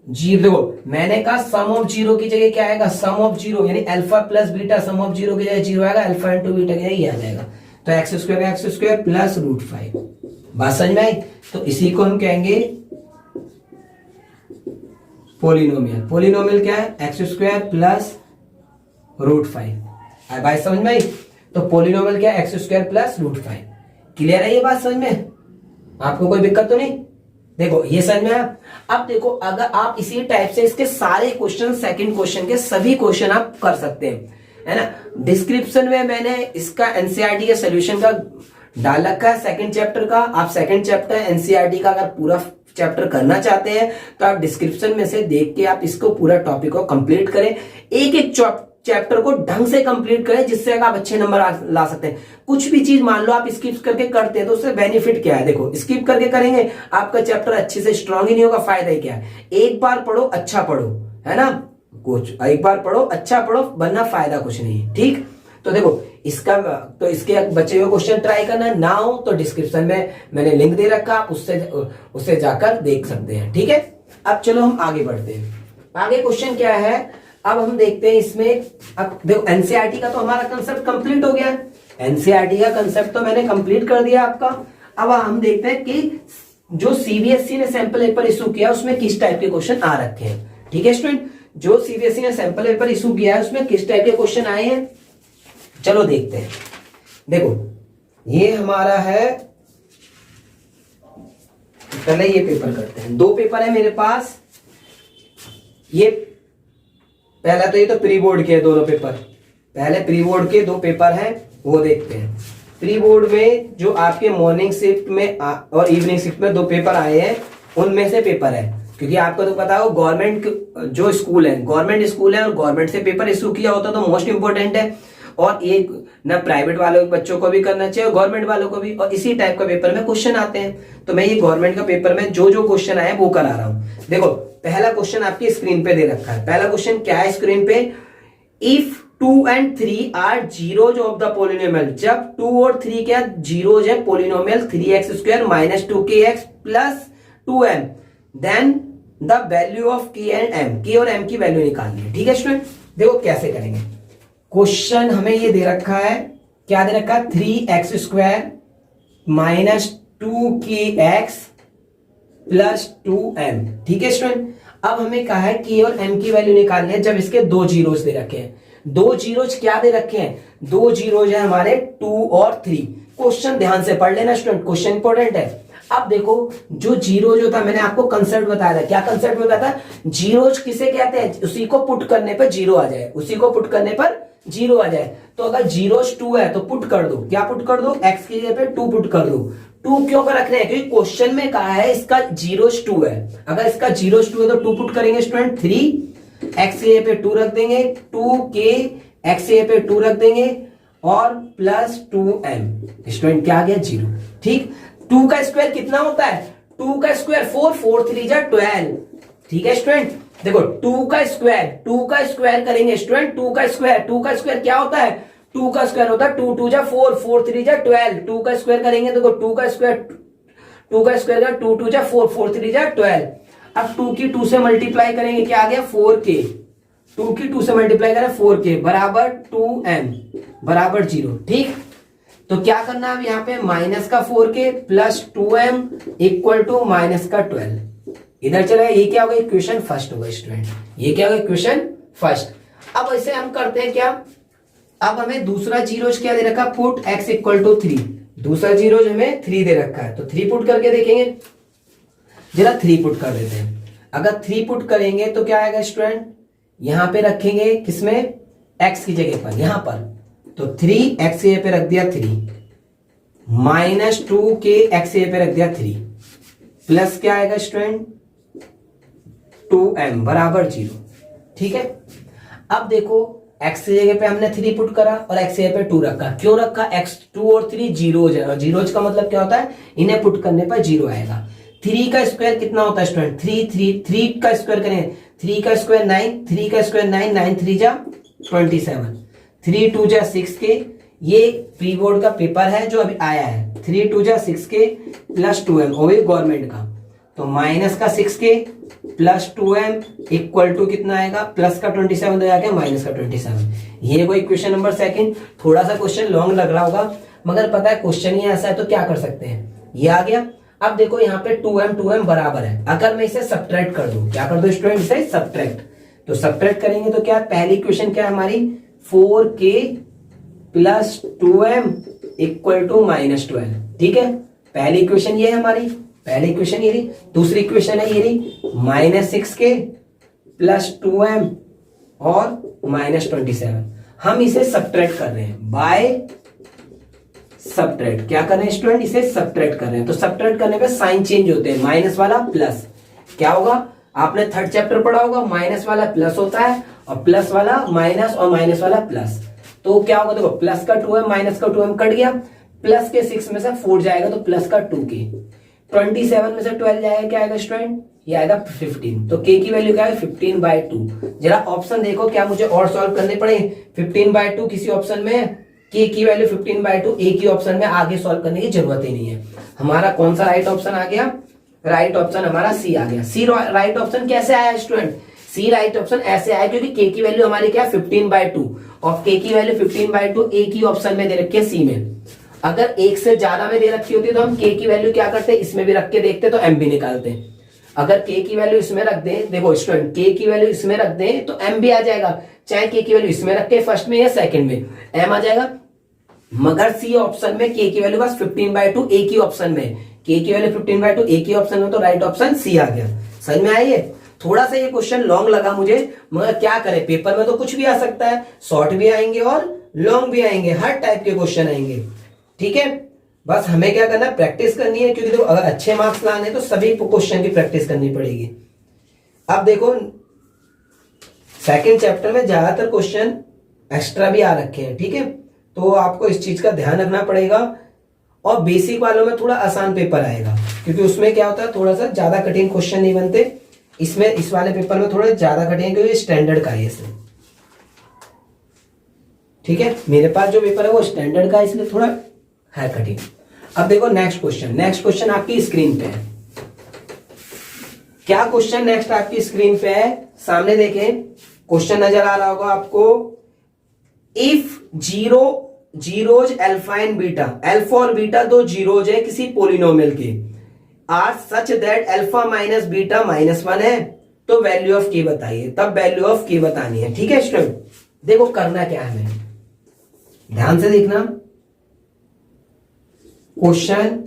जीरो, देखो मैंने कहा सम ऑफ जीरो की जगह क्या आएगा, सम ऑफ जीरो यानी alpha plus beta, sum of zero की जगह 0 आएगा, अल्फा इंटू बीटा की जगह ये आ जाएगा। तो x² का x² प्लस √5, बात समझ में आई। तो इसी को हम कहेंगे पोलिनोमियल। पोलिनोमियल क्या है x² प्लस √5, बात समझ में आई। तो पोलिनोमियल क्या है x² प्लस √5। क्लियर है ये बात समझ में, आपको कोई दिक्कत तो नहीं। देखो ये समझ में आया। अब देखो अगर आप इसी टाइप से इसके सारे क्वेश्चन, सेकंड क्वेश्चन के सभी क्वेश्चन आप कर सकते हैं, है ना। डिस्क्रिप्शन में मैंने इसका एनसीईआरटी के सॉल्यूशन का डाल रखा है, सेकंड चैप्टर का। आप सेकंड चैप्टर एनसीईआरटी का अगर पूरा चैप्टर करना चाहते हैं तो आप डिस्क्रिप्शन में से देख के आप इसको पूरा टॉपिक को कंप्लीट करें, एक एक चैप्टर को ढंग से कंप्लीट करें, जिससे आप अच्छे नंबर ला सकते हैं। कुछ भी चीज मान लो आप स्किप करके करते हैं तो उससे बेनिफिट क्या है, देखो स्किप करके करेंगे आपका चैप्टर अच्छे से स्ट्रांग ही नहीं होगा, फायदा ही क्या है। एक बार पढ़ो अच्छा पढ़ो, है ना, कुछ एक बार पढ़ो अच्छा पढ़ो, वरना फायदा कुछ नहीं है। ठीक, तो देखो इसका तो इसके बचे हुए क्वेश्चन ट्राई करना ना हो तो डिस्क्रिप्शन में मैंने लिंक दे रखा, आप उससे जाकर देख सकते हैं। ठीक है, अब चलो हम आगे बढ़ते हैं। आगे क्वेश्चन क्या है, अब हम देखते हैं इसमें। अब देखो एनसीईआरटी का तो हमारा कंसेप्ट कंप्लीट हो गया है, एनसीईआरटी का कंसेप्ट तो मैंने कंप्लीट कर दिया आपका। अब हम देखते हैं कि जो सीबीएसई ने सैंपल पेपर इशू किया उसमें किस टाइप के क्वेश्चन आ रखे हैं। ठीक है स्टूडेंट, जो सीबीएसई ने सैंपल पेपर इशू किया है उसमें किस टाइप के क्वेश्चन आए हैं, चलो देखते हैं। देखो ये हमारा है, पहले ये पेपर करते हैं। दो पेपर है मेरे पास, ये पहला तो ये तो प्री बोर्ड के दोनों पेपर, पहले प्री बोर्ड के दो पेपर हैं वो देखते हैं। प्री बोर्ड में जो आपके मॉर्निंग शिफ्ट में और इवनिंग शिफ्ट में दो पेपर आए हैं उनमें से पेपर है, क्योंकि आपको तो पता हो गवर्नमेंट जो स्कूल है, गवर्नमेंट स्कूल है और गवर्नमेंट से पेपर इशू किया होता तो मोस्ट इंपोर्टेंट है, और एक ना प्राइवेट वालों के बच्चों को भी करना चाहिए और गवर्नमेंट वालों को भी, और इसी टाइप का पेपर में क्वेश्चन आते हैं। तो मैं ये गवर्नमेंट का पेपर में जो जो क्वेश्चन आए वो करा रहा हूं। देखो पहला क्वेश्चन आपकी स्क्रीन पे दे रखा है। पहला क्वेश्चन क्या है स्क्रीन पे, if 2 and 3 are zeros of the polynomial, जब 2 और 3 क्या जीरोज है polynomial 3x² minus 2kx plus 2m, then the value of k and m, k और m की वैल्यू निकालनी है। ठीक है स्टूडेंट, देखो कैसे करेंगे। क्वेश्चन हमें ये दे रखा है, क्या दे रखा है, 3x² minus 2kx plus 2m। ठीक है स्टूडेंट, अब हमें कहा है k और m की वैल्यू निकालनी है जब इसके दो जीरोज दे रखे हैं। दो जीरोज क्या दे रखे हैं, दो जीरोज है हमारे 2 और 3। क्वेश्चन ध्यान से पढ़ लेना स्टूडेंट, क्वेश्चन इंपॉर्टेंट है। अब देखो जो जीरो जो था, मैंने आपको कंसेप्ट बताया था, क्या कंसेप्ट बताया था, जीरोज किसे कहते हैं, उसी को पुट करने पर जीरो आ जाए, उसी को पुट करने पर जीरो आ जाए। तो अगर जीरोज 2 है तो पुट कर दो, क्या पुट कर दो, x की जगह पे 2 पुट कर दो। 2 क्यों कर रख रहे हैं, क्योंकि क्वेश्चन में कहा है इसका जीरोज 2 है, अगर इसका जीरोज 2 है तो 2 पुट करेंगे स्टूडेंट, 3 x की जगह पे 2 रख देंगे, 2k x की जगह पे 2 रख देंगे और प्लस 2m। स्टूडेंट क्या आ गया, 0। ठीक, 2 का स्क्वायर कितना होता है, 2 का स्क्वायर 4, 4 3 जा 12। ठीक है स्टूडेंट, देखो 2 का स्क्वायर करेंगे स्टूडेंट, 2 का स्क्वायर क्या होता है, 2 का स्क्वायर होता है 2 2 जा 4, 4 3 जा 12। 2 का स्क्वायर करेंगे, देखो 2 का स्क्वायर 2 2 जा 4, 4 3 जा 12। अब 2 की 2 से मल्टीप्लाई करेंगे, क्या आ गया, 4k। 2 की 2 से मल्टीप्लाई करें 4k बराबर 2m बराबर 0। ठीक, तो क्या करना है अब यहाँ पे, माइनस का 4k plus 2m equal to minus का 12। इधर चलेगा, ये क्या होगा, इक्वेशन फर्स्ट होगा स्टूडेंट, ये क्या होगा, इक्वेशन फर्स्ट। अब ऐसे हम करते हैं क्या, अब हमें दूसरा जीरोज क्या दे रखा, पुट x इक्वल टू 3। दूसरा जीरोज हमें 3 दे रखा है, तो 3 पुट करके देखेंगे, जरा 3 पुट कर देते हैं। अगर 3 पुट करेंगे तो क्या आएगा स्टूडेंट, यहां पे रखेंगे किसमें, x की जगह पर, यहां पर, तो 3x की जगह पे रख दिया 3, माइनस 2k x की जगह पे रख दिया 3, प्लस क्या आएगा स्टूडेंट, 2m बराबर 0। ठीक है, अब देखो x की जगह पे हमने 3 पुट करा और x की जगह पे 2 रखा, क्यों रखा, x 2 और 3 जीरोज है, और जीरोज का मतलब क्या होता है, इन्हें पुट करने पर 0 आएगा। 3 का स्क्वायर कितना होता है स्टूडेंट, 3 का स्क्वायर करें, 3 का स्क्वायर 9, 3 का स्क्वायर 9, 9 3 जा 27, 3 2 जा 6k। ये प्री बोर्ड का पेपर है जो अभी आया है, 3 2 जा 6k प्लस 2m, वो भी गवर्नमेंट का, तो माइनस का 6k plus 2m equal to कितना आएगा, प्लस का 27 हो जाएगा माइनस का 27। ये कोई क्वेश्चन नंबर सेकंड, थोड़ा सा क्वेश्चन लॉन्ग लग रहा होगा मगर पता है क्वेश्चन ही ऐसा है, तो क्या कर सकते हैं, ये आ गया। अब देखो यहाँ पे 2m बराबर है, अगर मैं इसे सब्ट्रैक्ट कर दूं, क्या कर दो स्टूडेंट, इसे सब्ट्रैक्ट, तो सब्ट्रैक्ट करेंगे तो क्या, पहली इक्वेशन क्या है हमारी, 4k plus 2m equal to minus 12। ठीक है, पहली इक्वेशन ये है हमारी, पहली इक्वेशन ये रही। दूसरी इक्वेशन है ये रही, माइनस 6k प्लस 2m और माइनस 27। हम इसे सब्ट्रैक्ट कर रहे हैं बाय सब्ट्रैक्ट, क्या कर रहे हैं स्टूडेंट, इसे सब्ट्रैक्ट कर रहे हैं, तो सब्ट्रैक्ट करने पे साइन चेंज होते हैं, माइनस वाला प्लस, क्या होगा, आपने थर्ड चैप्टर पढ़ा होगा, माइनस वाला प्लस होता है और प्लस वाला माइनस और माइनस वाला प्लस, तो क्या होगा, देखो प्लस का 2m माइनस का 2m कट गया, प्लस के 6 में से 4 जाएगा तो प्लस का 2k, 27 में से 12 जाएगा, क्या आएगा स्टूडेंट, ये आएगा 15, तो k की वैल्यू क्या है 15/2। जरा ऑप्शन देखो क्या मुझे और सॉल्व करने पड़े, 15/2 किसी ऑप्शन में के की वैल्यू 15/2 ए की ऑप्शन में आगे सॉल्व करने की जरूरत ही नहीं है। हमारा कौन सा राइट ऑप्शन आ गया? राइट ऑप्शन हमारा सी आ गया। सी राइट ऑप्शन कैसे आया स्टूडेंट? सी राइट ऑप्शन ऐसे आया क्योंकि के की वैल्यू हमारी क्या है 15/2 और के की वैल्यू 15/2 ए की ऑप्शन में दे रखी है सी में। अगर एक से ज्यादा में दे रखी होती तो हम के की वैल्यू क्या करते, इसमें भी रख के देखते तो एम भी निकालते। अगर के की वैल्यू इसमें रख दें, देखो स्टूडेंट के की वैल्यू इसमें रख दें तो एम भी आ जाएगा, चाहे के की वैल्यू इसमें रख के फर्स्ट में या सेकंड में एम आ जाएगा। मगर सी ऑप्शन में के की वैल्यू बस 15/2 ए की ऑप्शन में, के की वैल्यू 15/2 ए की ऑप्शन में, तो राइट ऑप्शन सी आ गया। समझ में आई है? थोड़ा सा ये क्वेश्चन लॉन्ग लगा मुझे, मगर क्या करें, पेपर में तो कुछ भी आ सकता है, शॉर्ट भी आएंगे और लॉन्ग भी आएंगे, हर टाइप के क्वेश्चन आएंगे। ठीक है, बस हमें क्या करना है, प्रैक्टिस करनी है, क्योंकि देखो अगर अच्छे मार्क्स लाने तो सभी क्वेश्चन की प्रैक्टिस करनी पड़ेगी। अब देखो सेकंड चैप्टर में ज्यादातर क्वेश्चन एक्स्ट्रा भी आ रखे हैं, ठीक है, तो आपको इस चीज का ध्यान रखना पड़ेगा। और बेसिक वालों में थोड़ा आसान पेपर आएगा, क्योंकि उसमें क्या होता है थोड़ा सा ज्यादा कठिन क्वेश्चन नहीं बनते, इसमें इस वाले पेपर में थोड़ा ज्यादा कठिन, क्योंकि स्टैंडर्ड का है इसमें। ठीक है, मेरे पास जो पेपर है वो स्टैंडर्ड का है, इसलिए थोड़ा है कठिन। अब देखो नेक्स्ट क्वेश्चन, नेक्स्ट क्वेश्चन आपकी स्क्रीन पे है। क्या क्वेश्चन नेक्स्ट आपकी स्क्रीन पे है, सामने देखें, क्वेश्चन नजर आ रहा होगा आपको। If zeros alpha and beta, alpha और बीटा दो जीरोज है किसी पोलिनोमियल के, are such that alpha minus beta -1 है, तो वैल्यू ऑफ के बताइए। तब वैल्यू ऑफ के बतानी है। ठीक है स्टूडेंट, देखो करना क्या है, हमें ध्यान से देखना। क्वेश्चन,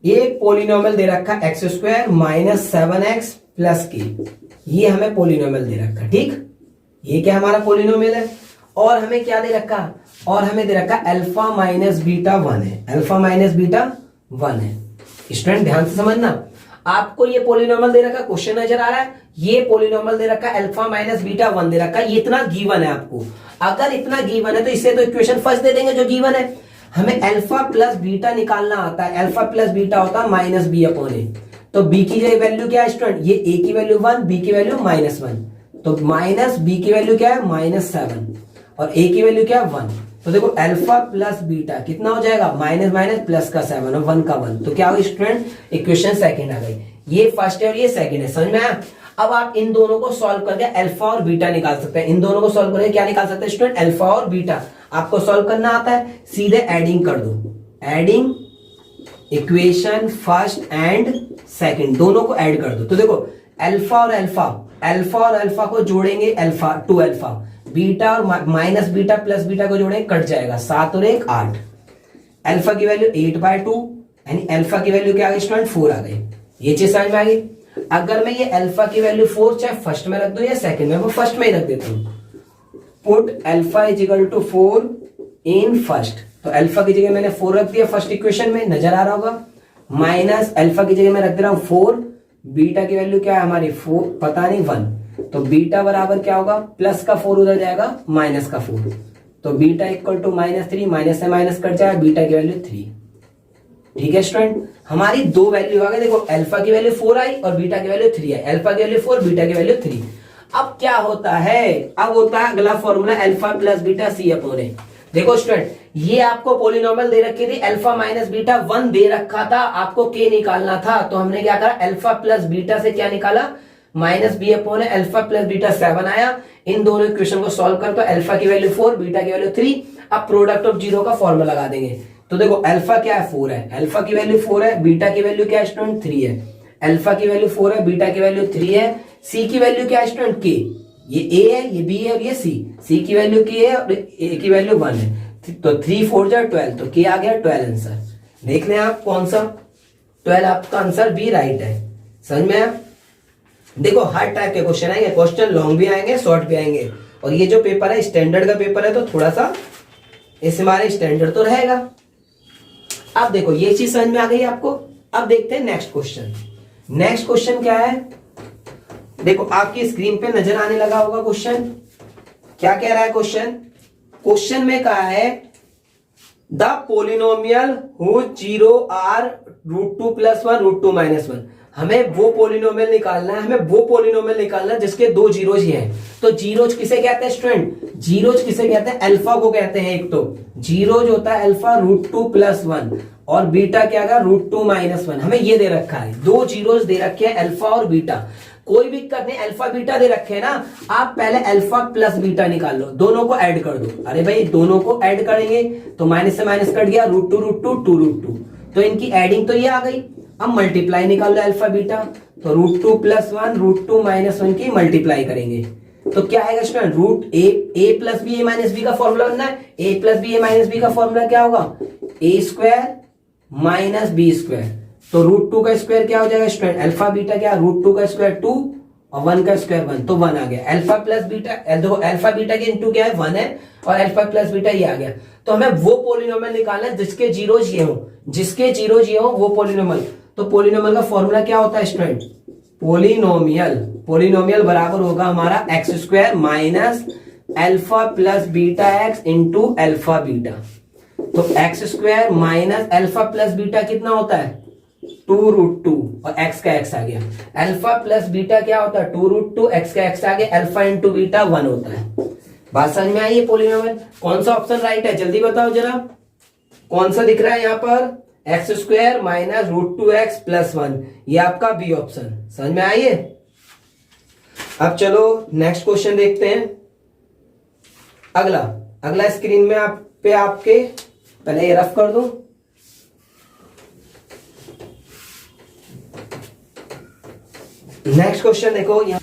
ये पोलिनोमियल दे रखा x² - 7x + k, ये हमें पोलिनोमियल दे रखा। ठीक, ये क्या हमारा पोलिनोमियल है, और हमें क्या दे रखा, और हमें दे रखा अल्फा माइनस बीटा 1 है, अल्फा माइनस बीटा 1 है। स्टूडेंट ध्यान से समझना, आपको ये पोलिनोमियल दे रखा, क्वेश्चन नजर आ रहा है, ये पोलिनोमियल दे रखा अल्फा माइनस बीटा 1 दे रखा, ये इतना गिवन है आपको। अगर इतना गिवन है तो इससे तो इक्वेशन फर्स्ट दे देंगे जो गिवन है। हमें अल्फा प्लस बीटा निकालना आता है, अल्फा प्लस बीटा होता है -b/a, तो b की वैल्यू क्या है स्टूडेंट, ये a की वैल्यू 1, b की वैल्यू -1, तो -b की वैल्यू क्या है -7 और a की वैल्यू क्या है 1। तो देखो अल्फा प्लस बीटा कितना हो जाएगा, माइनस माइनस प्लस का 7 और 1 का 1, तो क्या होगा स्टूडेंट, इक्वेशन सेकंड आ गई। ये फर्स्ट है और ये सेकंड है, समझ में आया? अब आप इन दोनों को सॉल्व करके अल्फा और बीटा निकाल सकते हैं। इन दोनों को सॉल्व करके क्या निकाल सकते हैं स्टूडेंट, अल्फा और बीटा। आपको सॉल्व करना आता है, सीधे एडिंग कर दो, adding equation first and second, दोनों को ऐड कर दो। तो देखो अल्फा और अल्फा, अल्फा और अल्फा को जोड़ेंगे अल्फा 2 अल्फा, बीटा और माइनस बीटा प्लस बीटा को जोड़ेंगे, कट जाएगा 7 और 1 8। अल्फा की वैल्यू 8/2, यानी अल्फा की वैल्यू क्या आ गई स्टूडेंट, 4 आ गई। ये चीज समझ में आ गई। अगर मैं ये अल्फा की वैल्यू 4 चाहे फर्स्ट में रख दो या सेकंड में, मैं फर्स्ट में ही रख देता हूं। पुट अल्फा = 4 इन फर्स्ट, तो अल्फा की जगह मैंने 4 रख दिया फर्स्ट इक्वेशन में, नजर आ रहा होगा, माइनस अल्फा की जगह मैं रख दे रहा हूं 4, बीटा की वैल्यू क्या है हमारी 4, पता नहीं 1, तो बीटा बराबर क्या होगा, प्लस का 4 उधर जाएगा, माइनस का 4, तो बीटा = -3, माइनस से माइनस कट जाएगा, बीटा की वैल्यू 3। ठीक है स्टूडेंट, हमारी दो वैल्यू आ गई। देखो अल्फा की वैल्यू 4 आई और बीटा की वैल्यू 3 आई, अल्फा की वैल्यू 4, बीटा की वैल्यू 3। अब क्या होता है, अब होता है अगला formula alpha plus beta c/a। देखो स्टूडेंट, ये आपको पोलिनोमियल दे रखी थी, अल्फा माइनस बीटा 1 दे रखा था, आपको k निकालना था, तो हमने क्या करा, अल्फा प्लस बीटा से क्या निकाला, -b/a, अल्फा प्लस बीटा 7 आया। इन दोनों इक्वेशन को सॉल्व कर, तो अल्फा की वैल्यू 4, बीटा की वैल्यू 3। अब प्रोडक्ट ऑफ जीरो का फॉर्मूला लगा देंगे, तो देखो अल्फा क्या है 4 है, अल्फा की वैल्यू 4 है, बीटा की वैल्यू क्या है स्टूडेंट 3 है, अल्फा की वैल्यू 4 है, बीटा की वैल्यू 3 है, सी की वैल्यू क्या है स्टूडेंट k, ये a है, ये b है और ये c की वैल्यू k है और a की वैल्यू 1 है, तो 3 4 जा 12, तो k आ गया 12 आंसर। देख लें आप कौन सा 12 आपका आंसर बी राइट है। समझ में आया? देखो हर टाइप के क्वेश्चन आएंगे, क्वेश्चन लॉन्ग भी आएंगे, शॉर्ट भी आएंगे, और ये जो पेपर है स्टैंडर्ड का पेपर है, तो थोड़ा सा इसमें हमारे स्टैंडर्ड तो रहेगा। अब देखो ये चीज समझ में आ गई आपको। अब देखते हैं नेक्स्ट क्वेश्चन। नेक्स्ट क्वेश्चन क्या है, देखो आपकी स्क्रीन पे नजर आने लगा होगा क्वेश्चन। क्या कह रहा है क्वेश्चन, क्वेश्चन में कहा है the polynomial whose zero are √2 + 1 √2 - 1। हमें वो पोलिनोमियल निकालना है, हमें वो पोलिनोमियल निकालना है जिसके दो जीरोज ही हैं। तो जीरोज किसे कहते हैं स्टूडेंट, जीरोज किसे कहते हैं, अल्फा को कहते हैं। एक तो जीरोज होता है अल्फा √2+1 और बीटा क्या होगा √2-1। हमें ये दे रखा है, दो जीरोज दे रखे हैं अल्फा और बीटा। कोई भी करने अल्फा बीटा दे रखे हैं ना, आप पहले अल्फा प्लस बीटा निकाल लो, दोनों को ऐड कर दो। अरे भाई दोनों को ऐड करेंगे तो माइनस से माइनस कट गया, √2 तो इनकी एडिंग तो ये आ गई। अब मल्टीप्लाई निकाल लो अल्फा बीटा, तो √2+1 √2-1 की मल्टीप्लाई करेंगे तो क्या आएगा student, √a plus B A minus B का फॉर्मूला बनना है। a plus B A minus B का फॉर्मूला क्या होगा, a² माइनस b²। तो √2 का स्क्वायर क्या हो जाएगा स्टूडेंट, अल्फा बीटा क्या, √2 का स्क्वायर 2 और 1 का स्क्वायर 1, तो 1 आ गया। अल्फा प्लस बीटा, देखो अल्फा बीटा के इनटू क्या है 1 है और अल्फा प्लस बीटा ये आ गया। तो हमें वो पॉलिनोमियल निकालना है जिसके जीरोज ये हो, जिसके जीरोज ये हो वो पॉलिनोमियल। तो पॉलिनोमियल का फॉर्मूला क्या होता है स्टूडेंट, पॉलिनोमियल बराबर होगा हमारा x² minus alpha plus beta x into alpha beta. तो x² minus alpha plus beta कितना होता है 2√2 और x का x आ गया। अल्फा प्लस बीटा क्या होता है 2√2, x का x आ गया, अल्फा इंटू बीटा 1 होता है। बात समझ में आई है पॉलिनोमियल। कौन सा ऑप्शन राइट है जल्दी बताओ जरा, कौन सा दिख रहा है यहाँ पर, x² माइनस √2x प्लस 1, ये आपका बी ऑप्शन। समझ में आई है। अब चलो नेक्स्ट क्वेश्चन देखते हैं। अगला स्क्रीन में आपके पहले ये रफ कर दूं। नेक्स्ट क्वेश्चन देखो यहाँ,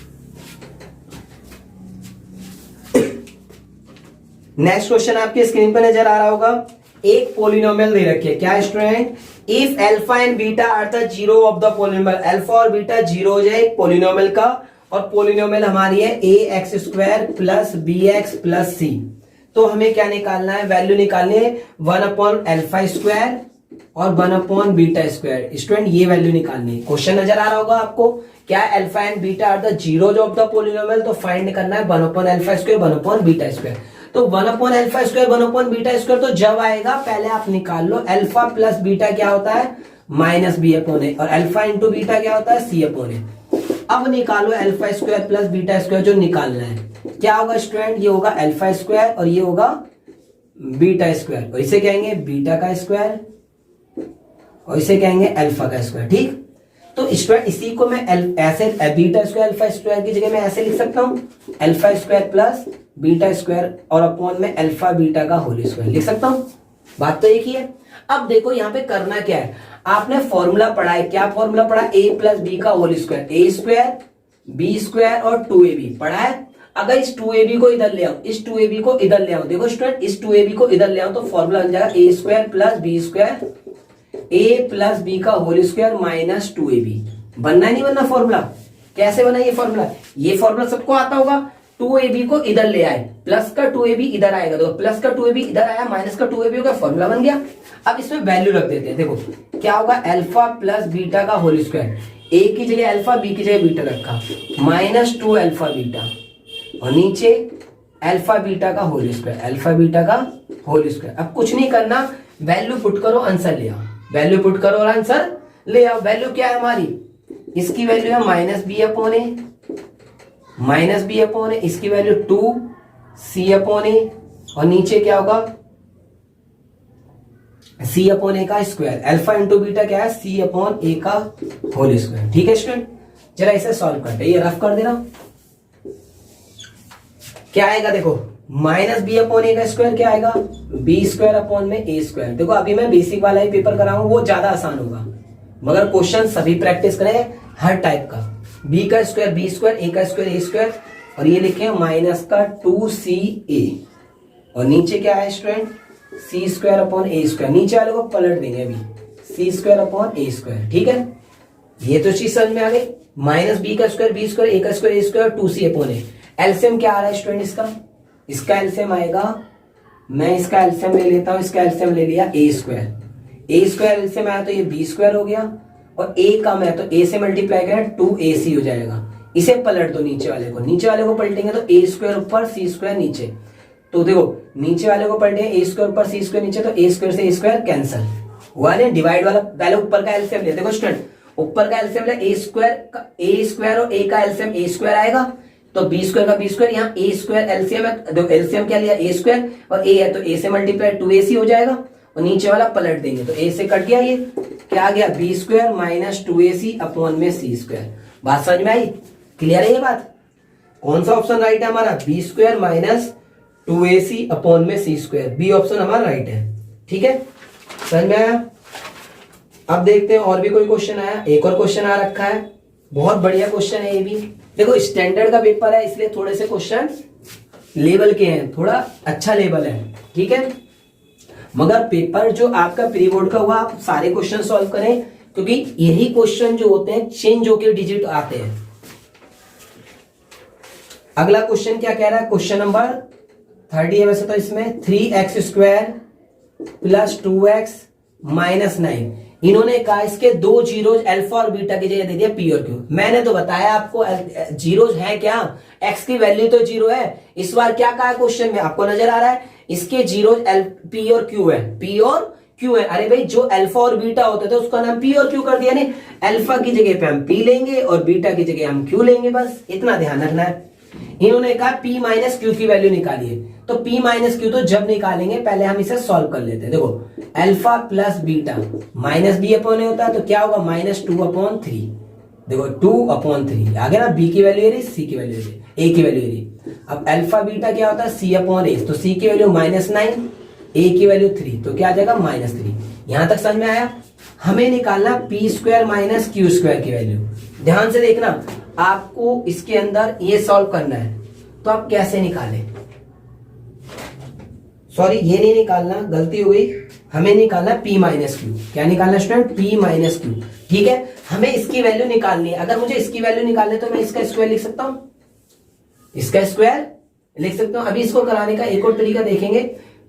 नेक्स्ट क्वेश्चन आपकी स्क्रीन पर नजर आ रहा होगा। एक पॉलिनोमियल दे रखी है, क्या student, if alpha and beta are the zero of the polynomial, alpha और बीटा जीरो हो जाए पॉलिनोमियल का, और पॉलिनोमियल हमारी है ax² plus bx plus c। तो हमें क्या निकालना है, वैल्यू निकालनी है 1/α² और 1/β²। स्टूडेंट ये वैल्यू निकालनी है। क्वेश्चन नजर आ रहा होगा आपको, क्या alpha and beta are the zeros of the polynomial, तो फाइंड करना है 1/α², 1/β²। तो 1/α², 1/β² तो जब आएगा पहले आप निकाल लो, अल्फा प्लस बीटा क्या होता है -b/a और अल्फा इंटू बीटा क्या होता है c/a। अब निकालो α² प्लस β² जो निकालना है, क्या होगा स्टूडेंट, ये होगा α² और ये होगा β², और इसे कहेंगे बीटा का स्क्वायर और इसे कहेंगे अल्फा का स्क्वायर। ठीक, तो स्टूडेंट इसी को मैं ऐसे β² α² की जगह मैं ऐसे लिख सकता हूं, α² प्लस β² और अपॉन में अल्फा बीटा का होल स्क्वायर लिख सकता हूं। बात तो एक ही है। अब देखो यहाँ पे करना क्या है, आपने फॉर्मूला पढ़ा है, क्या फॉर्मूला पढ़ा, a प्लस बी का होल स्क्वायर, a² b² और 2ab पढ़ा है। अगर इस 2ab को इधर ले आओ, इस 2ab को इधर ले आओ, देखो स्टूडेंट इस 2ab को इधर ले आओ तो फॉर्मूला बन जाएगा a² plus b², a plus b का होल स्क्वायर माइनस 2ab। बनना ही नहीं बनना फॉर्मूला, कैसे बना ये फॉर्मूला, ये फॉर्मूला सबको आता होगा। 2ab को इधर ले आए, प्लस का 2ab इधर आएगा, तो प्लस का 2ab इधर आया, माइनस का 2ab हो गया, फॉर्मूला बन गया। अब इसमें वैल्यू रख देते हैं, देखो क्या होगा, अल्फा प्लस बीटा का होल स्क्वायर, a की जगह अल्फा बी की जगह बीटा रखा, -2 अल्फा बीटा और नीचे अल्फा बीटा का होल स्क्वायर, अल्फा बीटा का होल स्क्वायर। अब कुछ नहीं करना, वैल्यू पुट करो आंसर ले आओ, वैल्यू पुट करो और आंसर ले आओ। वैल्यू क्या है हमारी, इसकी वैल्यू है -b/a, इसकी वैल्यू 2c/a और नीचे क्या होगा c/a का स्क्वायर, अल्फा इंटू बीटा क्या है c/a का होल स्क्वायर। ठीक है स्टूडेंट, जरा इसे सॉल्व करते हैं, ये रफ कर देना। क्या आएगा देखो, -b/a का स्क्वायर क्या आएगा, b²/a²। देखो अभी मैं बेसिक वाला ही पेपर कराऊं, वो ज्यादा आसान होगा, मगर क्वेश्चन सभी प्रैक्टिस करें हर टाइप का। b का स्क्वायर b², a का स्क्वायर a² और ये लिखे माइनस का 2ca और नीचे क्या है स्टूडेंट c²/a²। नीचे वाले को पलट देंगे अभी, c²/a²। ठीक है, ये तो चीज समझ में आ गई। -b का स्क्वायर b², a का स्क्वायर a², 2c/a। एलसीएम क्या आ रहा है स्टूडेंट, इसका एलसीएम आएगा, मैं इसका एलसीएम ले लेता हूं, इसका एलसीएम ले लिया a² एलसीएम आया तो ये b² हो गया और a कम है तो a से मल्टीप्लाई करें 2ac हो जाएगा। इसे पलट दो नीचे वाले को पलटेंगे तो a² ऊपर c² नीचे, तो देखो नीचे वाले को पलटेंगे a² ऊपर c² नीचे, तो a² से a² कैंसिल हुआ ना। डिवाइड वाला पहले ऊपर का एलसीएम ले, देखो स्टूडेंट ऊपर का एलसीएम ले a² और a का एलसीएम a² आएगा, तो बी स्क्वायर का बी स्क्वायर, यहाँ ए स्क्वायर एलसीएम है, देखो एलसीएम क्या लिया ए स्क्वायर और ए है तो ए से मल्टीप्लाई 2ac हो जाएगा और नीचे वाला पलट देंगे तो ए से कट गया, ये क्या आ गया B square minus 2ac upon में सी स्क्वायर। बात समझ में आई, क्लियर है ये बात? कौन सा ऑप्शन राइट है हमारा? B square minus 2ac upon में सी स्क्वायर, बी ऑप्शन हमारा राइट है। ठीक है, समझ में आया? अब देखते हैं और भी कोई क्वेश्चन आया। एक और क्वेश्चन आ रखा है, बहुत बढ़िया क्वेश्चन है ये भी। देखो स्टैंडर्ड का पेपर है इसलिए थोड़े से क्वेश्चन लेवल के हैं, थोड़ा अच्छा लेवल है। ठीक है, मगर पेपर जो आपका प्री बोर्ड का हुआ आप सारे क्वेश्चन सॉल्व करें, क्योंकि यही क्वेश्चन जो होते हैं चेंज होकर डिजिट आते हैं। अगला क्वेश्चन क्या कह रहा है? क्वेश्चन नंबर 30 है वैसे तो इसमें 3x square plus 2x minus 9। इन्होंने कहा इसके दो जीरोज अल्फा और बीटा की जगह दे दिया पी और क्यू। मैंने तो बताया आपको जीरोज है क्या, x की वैल्यू तो जीरो है। इस बार क्या कहा है क्वेश्चन में, आपको नजर आ रहा है? इसके जीरोज पी और क्यू है, पी और क्यू है। अरे भाई जो अल्फा और बीटा होते थे उसका नाम पी और क्यू कर दिया। नहीं, अल्फा की जगह पे हम पी लेंगे और बीटा की जगह हम क्यू लेंगे, बस इतना ध्यान रखना है। इन्होंने कहा पी माइनस क्यू की वैल्यू निकालिए, तो पी माइनस क्यू तो जब निकालेंगे पहले हम इसे सॉल्व कर लेते हैं। देखो alpha plus beta minus B upon A होता है तो क्या होगा माइनस 2/3। देखो 2/3 आ गया ना, बी की वैल्यू रही, सी की वैल्यू रही, ए की वैल्यू रही। अब अल्फा बीटा क्या होता है c/a, तो सी की वैल्यू -9, ए की वैल्यू 3, तो क्या आ जाएगा -3। यहां तक समझ में आया? हमें निकालना P square minus Q square की वैल्यू। ध्यान से देखना, आपको इसके अंदर ये सॉल्व करना है तो आप कैसे निकालें? सॉरी ये नहीं निकालना, गलती हो गई, हमें निकालना p माइनस क्यू। क्या निकालना स्टूडेंट? p minus Q. ठीक है, हमें इसकी वैल्यू निकालनी है। अगर मुझे इसकी वैल्यू निकालनी है तो मैं इसका स्क्वायर लिख सकता हूं, इसका स्क्वायर लिख सकता हूं। अभी इसको कराने का एक और तरीका देखेंगे,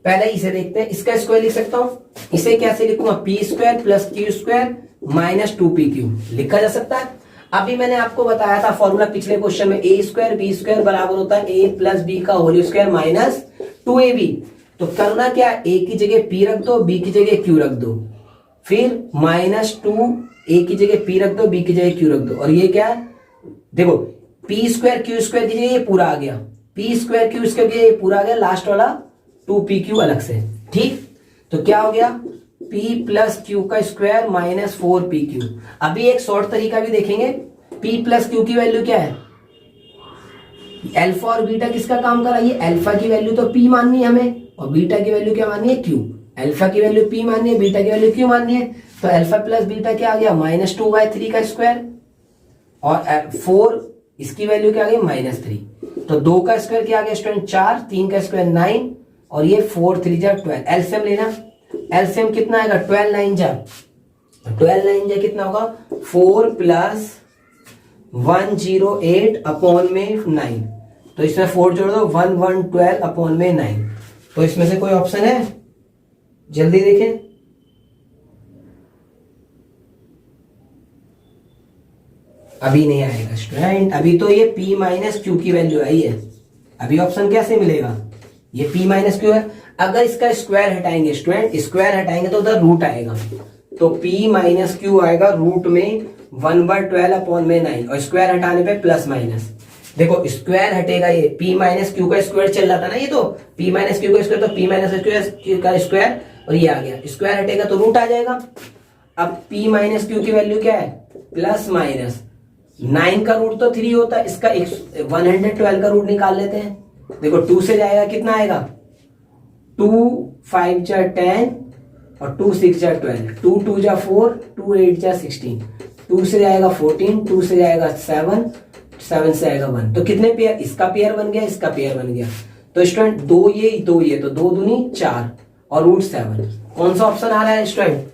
पहले इसे देखते हैं। इसका स्क्वायर लिख सकता हूं, इसे कैसे लिखूंगा? P square plus Q square minus 2pq लिखा जा सकता है। अभी मैंने आपको बताया था फॉर्मूला पिछले क्वेश्चन में, ए स्क्वायर बी स्क्वायर बराबर होता है ए प्लस बी का होल स्क्वायर माइनस 2ab। तो करना क्या, ए की जगह पी रख दो, बी की जगह क्यू रख दो, फिर -2 ए की जगह पी रख दो, बी की जगह क्यू रख दो। और ये क्या है? देखो पी स्क्वायर क्यू स्क्वायर की जगह ये पूरा आ गया, पी स्क्वायर क्यू स्क्वायर की जगह ये पूरा आ गया, लास्ट वाला 2pq अलग से। ठीक, तो क्या हो गया? p प्लस क्यू का स्क्वायर माइनस 4pq। अभी एक शॉर्ट तरीका भी देखेंगे। p प्लस क्यू की वैल्यू क्या है? अल्फा और बीटा किसका काम कराइए? अल्फा की वैल्यू तो p माननी है हमें और बीटा की वैल्यू क्या माननी है? q। अल्फा की वैल्यू p माननी है, बीटा की वैल्यू q माननी है, तो अल्फा प्लस बीटा क्या आ गया? -2/3 का स्क्वायर और 4 इसकी वैल्यू क्या आ गई? -3। तो 2 का स्क्वायर क्या आ गया स्टूडेंट? 4, 3 का स्क्वायर 9 और ये 4 3 जा 12। एलसीएम लेना, एलसीएम कितना आएगा? 12 9 जा कितना होगा? 4 प्लस 108 अपॉन में 9, तो इसमें 4 जोड़ दो, 112 अपॉन में 9। तो इसमें से कोई ऑप्शन है? जल्दी देखें। अभी नहीं आएगा स्टूडेंट, अभी तो ये p माइनस क्यू की वैल्यू आई है। अभी ऑप्शन कैसे मिलेगा? ये p माइनस क्यू है। अगर इसका स्क्वायर हटाएंगे स्टूडेंट, स्क्वायर हटाएंगे तो उधर रूट आएगा, तो p माइनस क्यू आएगा रूट में 1/12 अपॉन में 9 और स्क्वायर हटाने पे प्लस माइनस। देखो स्क्वायर हटेगा, ये p माइनस क्यू का स्क्वायर चल रहा था ना, ये तो p माइनस क्यू का स्क्वायर, तो p माइनस क्यू का स्क्वायर और ये आ गया, स्क्वायर हटेगा तो रूट आ जाएगा। अब p माइनस क्यू की वैल्यू क्या है? प्लस माइनस 9 का रूट तो 3 होता है, इसका 112 का रूट निकाल लेते हैं। देखो 2 से जाएगा कितना आएगा? 2 5 जा 10 और 2 6 जा 12, 2 2 जा 4, 2 8 जा 16, 2 से जाएगा 14, 2 से जाएगा 7, 7 से आएगा 1। तो कितने पेयर? इसका पेयर बन गया, इसका पेयर बन गया। तो स्टूडेंट 2 ये 2 ये, तो 2 दूनी 4 और रूट 7। कौन सा ऑप्शन आ रहा है स्टूडेंट?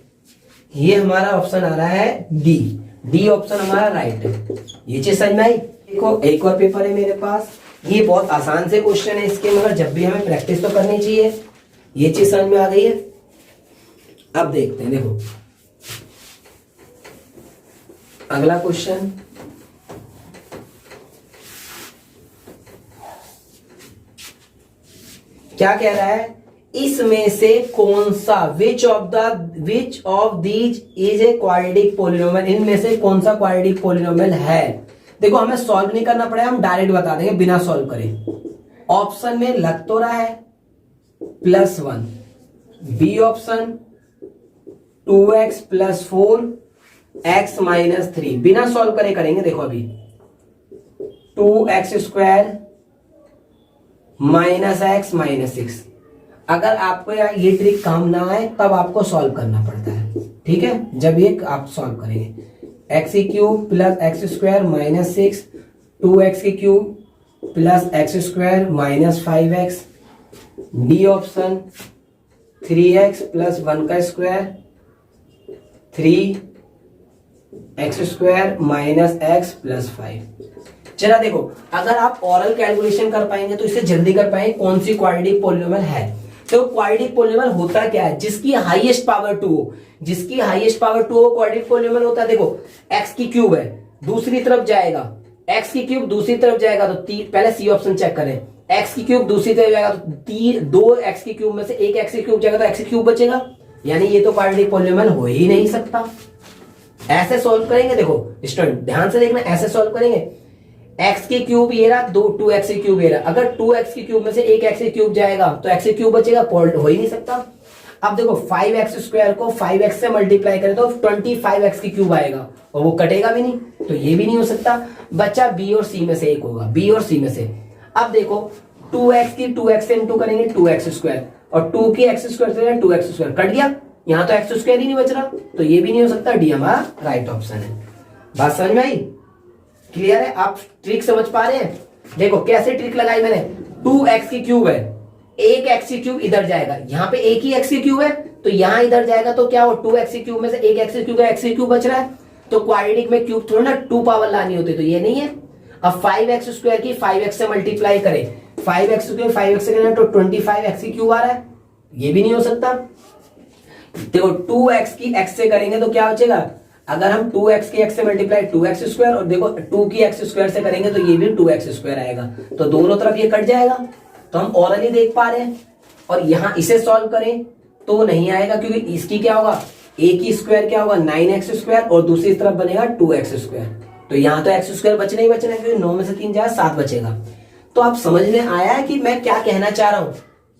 ये हमारा ऑप्शन आ रहा है डी। डी ऑप्शन हमारा राइट है। ये चीज समझ में आई? देखो एक और पेपर है मेरे पास, ये बहुत आसान से क्वेश्चन है इसके, मगर जब भी हमें प्रैक्टिस तो करनी चाहिए। ये चीज समझ में आ गई है? अब देखते हैं, देखो अगला क्वेश्चन। क्या कह रहा है? इसमें से कौन सा which of these is a quadratic polynomial, इनमें से कौन सा क्वाड्रेटिक पोलिनोमियल है? देखो हमें सॉल्व नहीं करना पड़ेगा, हम डायरेक्ट बता देंगे बिना सॉल्व करे। ऑप्शन में लग तो रहा है +1, बी ऑप्शन 2x + 4x - 3, बिना सॉल्व करे करेंगे। देखो अभी 2x² - x - 6। अगर आपको ये ट्रिक काम ना आए तब आपको सॉल्व करना पड़ता है, ठीक है। जब ये आप सॉल्व करेंगे x³ + x² - 6, 2x³ + x² - 5x, D option 3x + 1² 3x² - x + 5। चला देखो, अगर आप ओरल कैलकुलेशन कर पाएंगे तो इसे जल्दी कर पाएंगे कौन सी क्वाड्रेटिक पॉलिनोमियल है। तो क्वाड्रेटिक पॉलिनोमियल होता क्या है, जिसकी हाईएस्ट पावर 2 हो, जिसकी हाईएस्ट पावर 2 हो क्वाड्रेटिक पॉलिनोमियल होता है। देखो x³ है, दूसरी तरफ जाएगा, x³ दूसरी तरफ जाएगा तो पहले सी ऑप्शन चेक करें, x³ दूसरी तरफ जाएगा तो 2 x³ में से एक x³ जाएगा तो x³ बचेगा, यानी ये तो क्वाड्रेटिक पॉलिनोमियल हो ही नहीं सकता। ऐसे सॉल्व करेंगे, देखो स्टूडेंट ध्यान से देखना, ऐसे सॉल्व करेंगे। x³ ये रहा, 2x³ ये रहा, अगर 2x³ में से एक x³ जाएगा तो x³ बचेगा, हो ही नहीं सकता। अब देखो 5x² को 5x से मल्टीप्लाई करें तो 25x³ आएगा और वो कटेगा भी नहीं, तो ये भी नहीं हो सकता। बच्चा बी और सी में से एक होगा, बी और सी में से। अब देखो 2x की 2x से इंटू करेंगे 2x² और 2 की x² से 2x², कट गया, यहाँ तो x² ही नहीं बच रहा, तो ये भी नहीं हो सकता। डी हमारा राइट ऑप्शन है। बात समझ में आई, क्लियर है? आप ट्रिक समझ पा रहे हैं? देखो कैसे ट्रिक लगाई मैंने, 2x³ है, एक x³ इधर जाएगा, यहाँ पे एक ही x³ है तो यहाँ इधर जाएगा तो क्या हो, 2x³ में से एक x³ का x³ बच रहा है, तो क्वाड्रेटिक में क्यूब थोड़ा ना 2 पावर लानी होती, तो ये नहीं है। अब 5x² की 5x से मल्टीप्लाई करें, 5x² 5x से करें तो 25x³ आ रहा है, ये भी नहीं हो सकता। देखो 2x की x से करेंगे तो क्या बचेगा, अगर हम 2x की x से मल्टीप्लाई 2x² और देखो 2 की x² से करेंगे तो ये भी 2x² आएगा, तो दोनों तरफ ये कट जाएगा। तो हम ऑरली देख पा रहे हैं, और यहां इसे सॉल्व करें तो नहीं आएगा, क्योंकि इसकी क्या होगा, a की स्क्वायर क्या होगा 9x² और दूसरी तरफ बनेगा 2x², तो यहां तो x² बचना ही बचना है, क्योंकि 9 में से 3 जाए 7 बचेगा। तो आप समझ में आया है कि मैं क्या कहना चाह रहा हूं,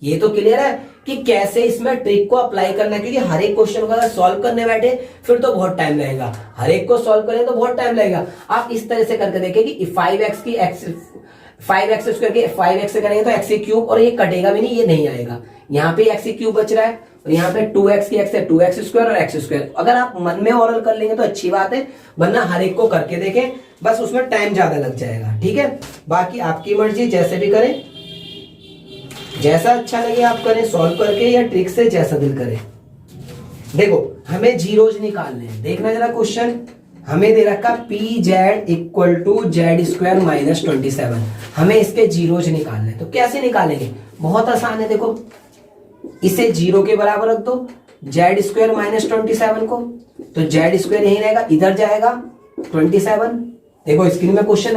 ये तो क्लियर है कि कैसे इसमें ट्रिक को अप्लाई करना है, क्योंकि हर एक क्वेश्चन को अगर सॉल्व करने बैठे फिर तो बहुत टाइम लगेगा, हर एक को सॉल्व करें तो बहुत टाइम लगेगा। आप इस तरह से करके देखें कि 5x की x 5x² के 5x से करेंगे तो x³ और ये कटेगा भी नहीं, ये नहीं आएगा, यहाँ पे x³ बच रहा है और यहाँ पे 2x की x है 2x² और x²। अगर आप मन में ओरल कर लेंगे तो अच्छी बात है, वरना हर एक को करके देखें, बस उसमें टाइम ज्यादा लग जाएगा, ठीक है। बाकी आपकी मर्जी, जैसे भी करें, जैसा अच्छा लगे आप करें, सॉल्व करके या ट्रिक से, जैसा दिल करे। देखो हमें जीरोज निकालने हैं, देखना जरा क्वेश्चन, हमें दे रखा pz = z² - 27, हमें इसके जीरोज निकालने हैं। तो कैसे निकालेंगे, बहुत आसान है। देखो इसे 0 के बराबर रख दो, z² - 27 को, तो z² यही रहेगा, इधर जाएगा 27। देखो स्क्रीन में क्वेश्चन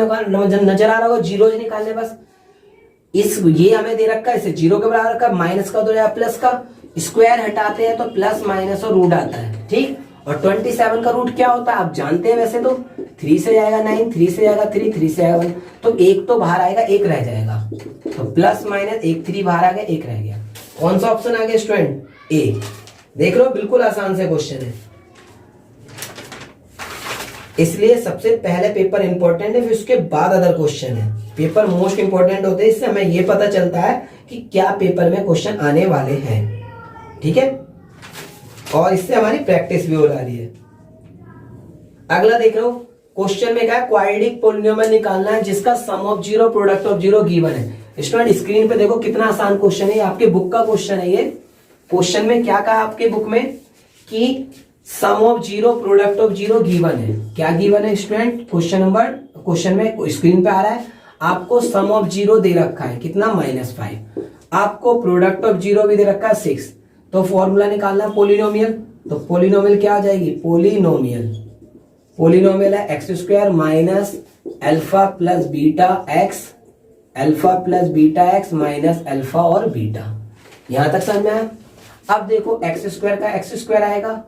नजर आ रहा होगा, जीरोज निकालने बस। ये हमें दे रखा है, इसे 0 के बराबर रखा, माइनस का तो प्लस का, स्क्वायर हटाते हैं तो प्लस माइनस और रूट आता है, ठीक। और 27 का रूट क्या होता है आप जानते हैं वैसे तो, 3 से जाएगा 9, 3 से जाएगा 3, 3 से जाएगा 1, तो एक तो बाहर आएगा, एक रह जाएगा, तो प्लस माइनस 1 3 बाहर आ गया, एक रह गया। कौन सा ऑप्शन आ गया स्टूडेंट, ए। देख लो बिल्कुल आसान से क्वेश्चन है, इसलिए सबसे पहले पेपर इंपॉर्टेंट है, फिर उसके बाद अदर क्वेश्चन है। पेपर मोस्ट इंपॉर्टेंट होते हैं, इससे हमें यह पता चलता है कि क्या पेपर में क्वेश्चन आने वाले हैं, ठीक है, और इससे हमारी प्रैक्टिस भी हो रही है। अगला देख रहे हो क्वेश्चन में क्या है, क्वाड्रेटिक पॉलिनोमियल निकालना है जिसका सम ऑफ 0 प्रोडक्ट ऑफ 0 गिवन है। स्टूडेंट स्क्रीन पे देखो कितना आसान क्वेश्चन है, आपके बुक का क्वेश्चन है ये। क्वेश्चन में क्या कहा आपके बुक में कि सम ऑफ 0 प्रोडक्ट ऑफ 0 गिवन है। क्या गिवन है स्टूडेंट, क्वेश्चन में स्क्रीन पे आ रहा है, आपको सम ऑफ 0 दे रखा है कितना -5, आपको प्रोडक्ट ऑफ 0 भी दे रखा है 6। तो फॉर्मूला निकालना पोलिनोमियल, तो पोलिनोमियल क्या आ जाएगी, पोलिनोमियल है x² - alpha plus beta x, alpha plus beta x minus alpha और बीटा। यहां तक समझ में आया। अब देखो x² का x² आएगा,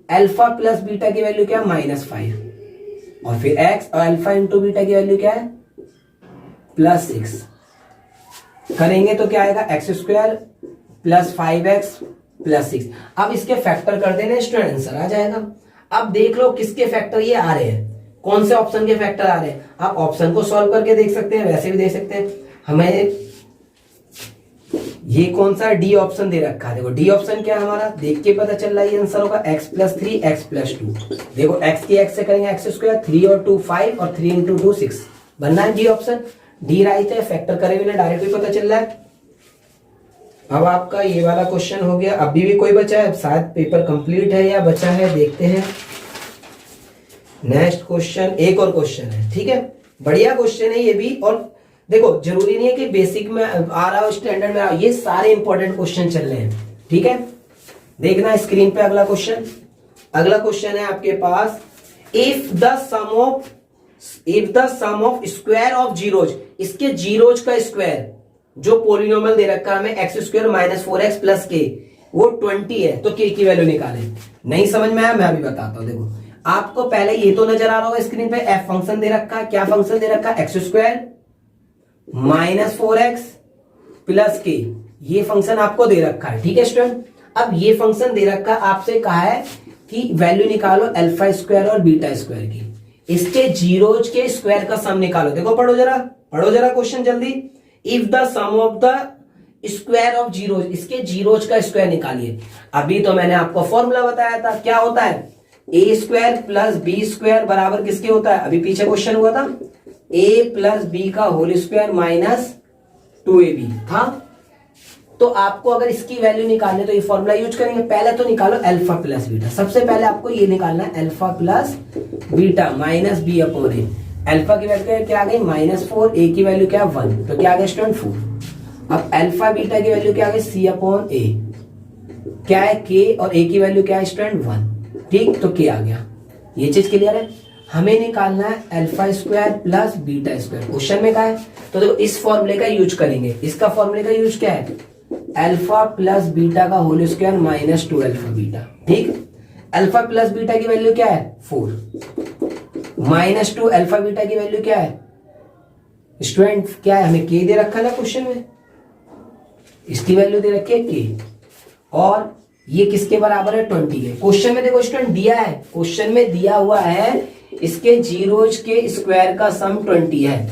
अल्फा प्लस बीटा की वैल्यू क्या -5, और फिर x और अल्फा इंटू बीटा की वैल्यू क्या है +6 करेंगे तो क्या आएगा x square plus 5x plus 6। अब इसके फैक्टर कर देना स्टूडेंट, आंसर आ जाएगा। अब देख लो किसके फैक्टर ये आ रहे हैं, कौन से ऑप्शन के फैक्टर आ रहे हैं। आप ऑप्शन को सॉल्व करके देख सकते हैं, वैसे भी देख सकते हैं। हमें ये कौन सा डी ऑप्शन दे रखा है, देखो डी ऑप्शन क्या है हमारा, देख के पता चल रहा है ये आंसर होगा x + 3 x + 2। देखो x की x से करेंगे x स्क्वायर, 3 और 2 5 और 3 × 2 6 बनना है डी ऑप्शन। डी राइट है, फैक्टर करे बिना डायरेक्ट भी पता चल रहा है। अब आपका ये वाला क्वेश्चन हो गया। अभी भी कोई बचा है, शायद पेपर कंप्लीट है या बचा है, देखते हैं। नेक्स्ट क्वेश्चन, एक और क्वेश्चन है, ठीक है, बढ़िया क्वेश्चन है ये भी। और देखो जरूरी नहीं है कि बेसिक में आ रहा हो, स्टैंडर्ड में आ रहा हो, ये सारे इंपॉर्टेंट क्वेश्चन चल रहे हैं, ठीक है। देखना स्क्रीन पे अगला क्वेश्चन। अगला क्वेश्चन है आपके पास, if the sum of square of zeros, इसके जीरोज का स्क्वायर जो पोलिनोमियल दे रखा है हमें x² - 4x + k वो 20 है, तो k की वैल्यू निकालें। नहीं समझ में आया मैं अभी बताता हूं। देखो आपको पहले ये तो नजर आ रहा होगा स्क्रीन पे, f फंक्शन दे रखा है। क्या फंक्शन दे रखा है, x² - 4x + k, ये फंक्शन आपको दे रखा है, ठीक है स्टूडेंट। अब ये फंक्शन दे रखा, आपसे कहा है कि वैल्यू निकालो α² और β² की, इसके जीरोज के स्क्वायर का सम निकालो। देखो पढ़ो जरा क्वेश्चन जल्दी। If the sum of the square of zeros, इसके जीरोज का स्क्वायर निकालिए। अभी तो मैंने आपको फॉर्मूला बताया था, क्या होता है a² + b² बराबर किसके होता है, अभी पीछे क्वेश्चन हुआ था a + b का होल स्क्वायर माइनस 2ab था। तो आपको अगर इसकी वैल्यू निकालनी तो ये फॉर्मूला यूज करेंगे। पहले तो निकालो अल्फा + बीटा, सबसे पहले आपको ये निकालना है alpha + beta minus b/a। Alpha की वैल्यू क्या आ गई -4, a की वैल्यू क्या 1, तो क्या आ गया स्टूडेंट 4। अब अल्फा बीटा की वैल्यू क्या आ गई c/a, क्या है k, और a की वैल्यू क्या है स्टूडेंट 1, ठीक, तो k आ गया। ये चीज क्लियर है। हमें निकालना है अल्फा² + बीटा²। क्वेश्चन में क्या है, तो देखो इस फॉर्मूले का यूज करेंगे। इसका फॉर्मूले का यूज क्या है, अल्फा + बीटा का होल स्क्वायर माइनस 2α बीटा, ठीक। अल्फा + बीटा की वैल्यू क्या है 4, माइनस 2α बीटा की वैल्यू क्या है स्टूडेंट, क्या है, हमें k दे रखा है ना क्वेश्चन में, इसकी वैल्यू दे रखी है k, और ये किसके बराबर है 20 के। क्वेश्चन में देखो स्टूडेंट दिया है, क्वेश्चन में दिया हुआ है इसके जीरोज के स्क्वायर का सम 20 है।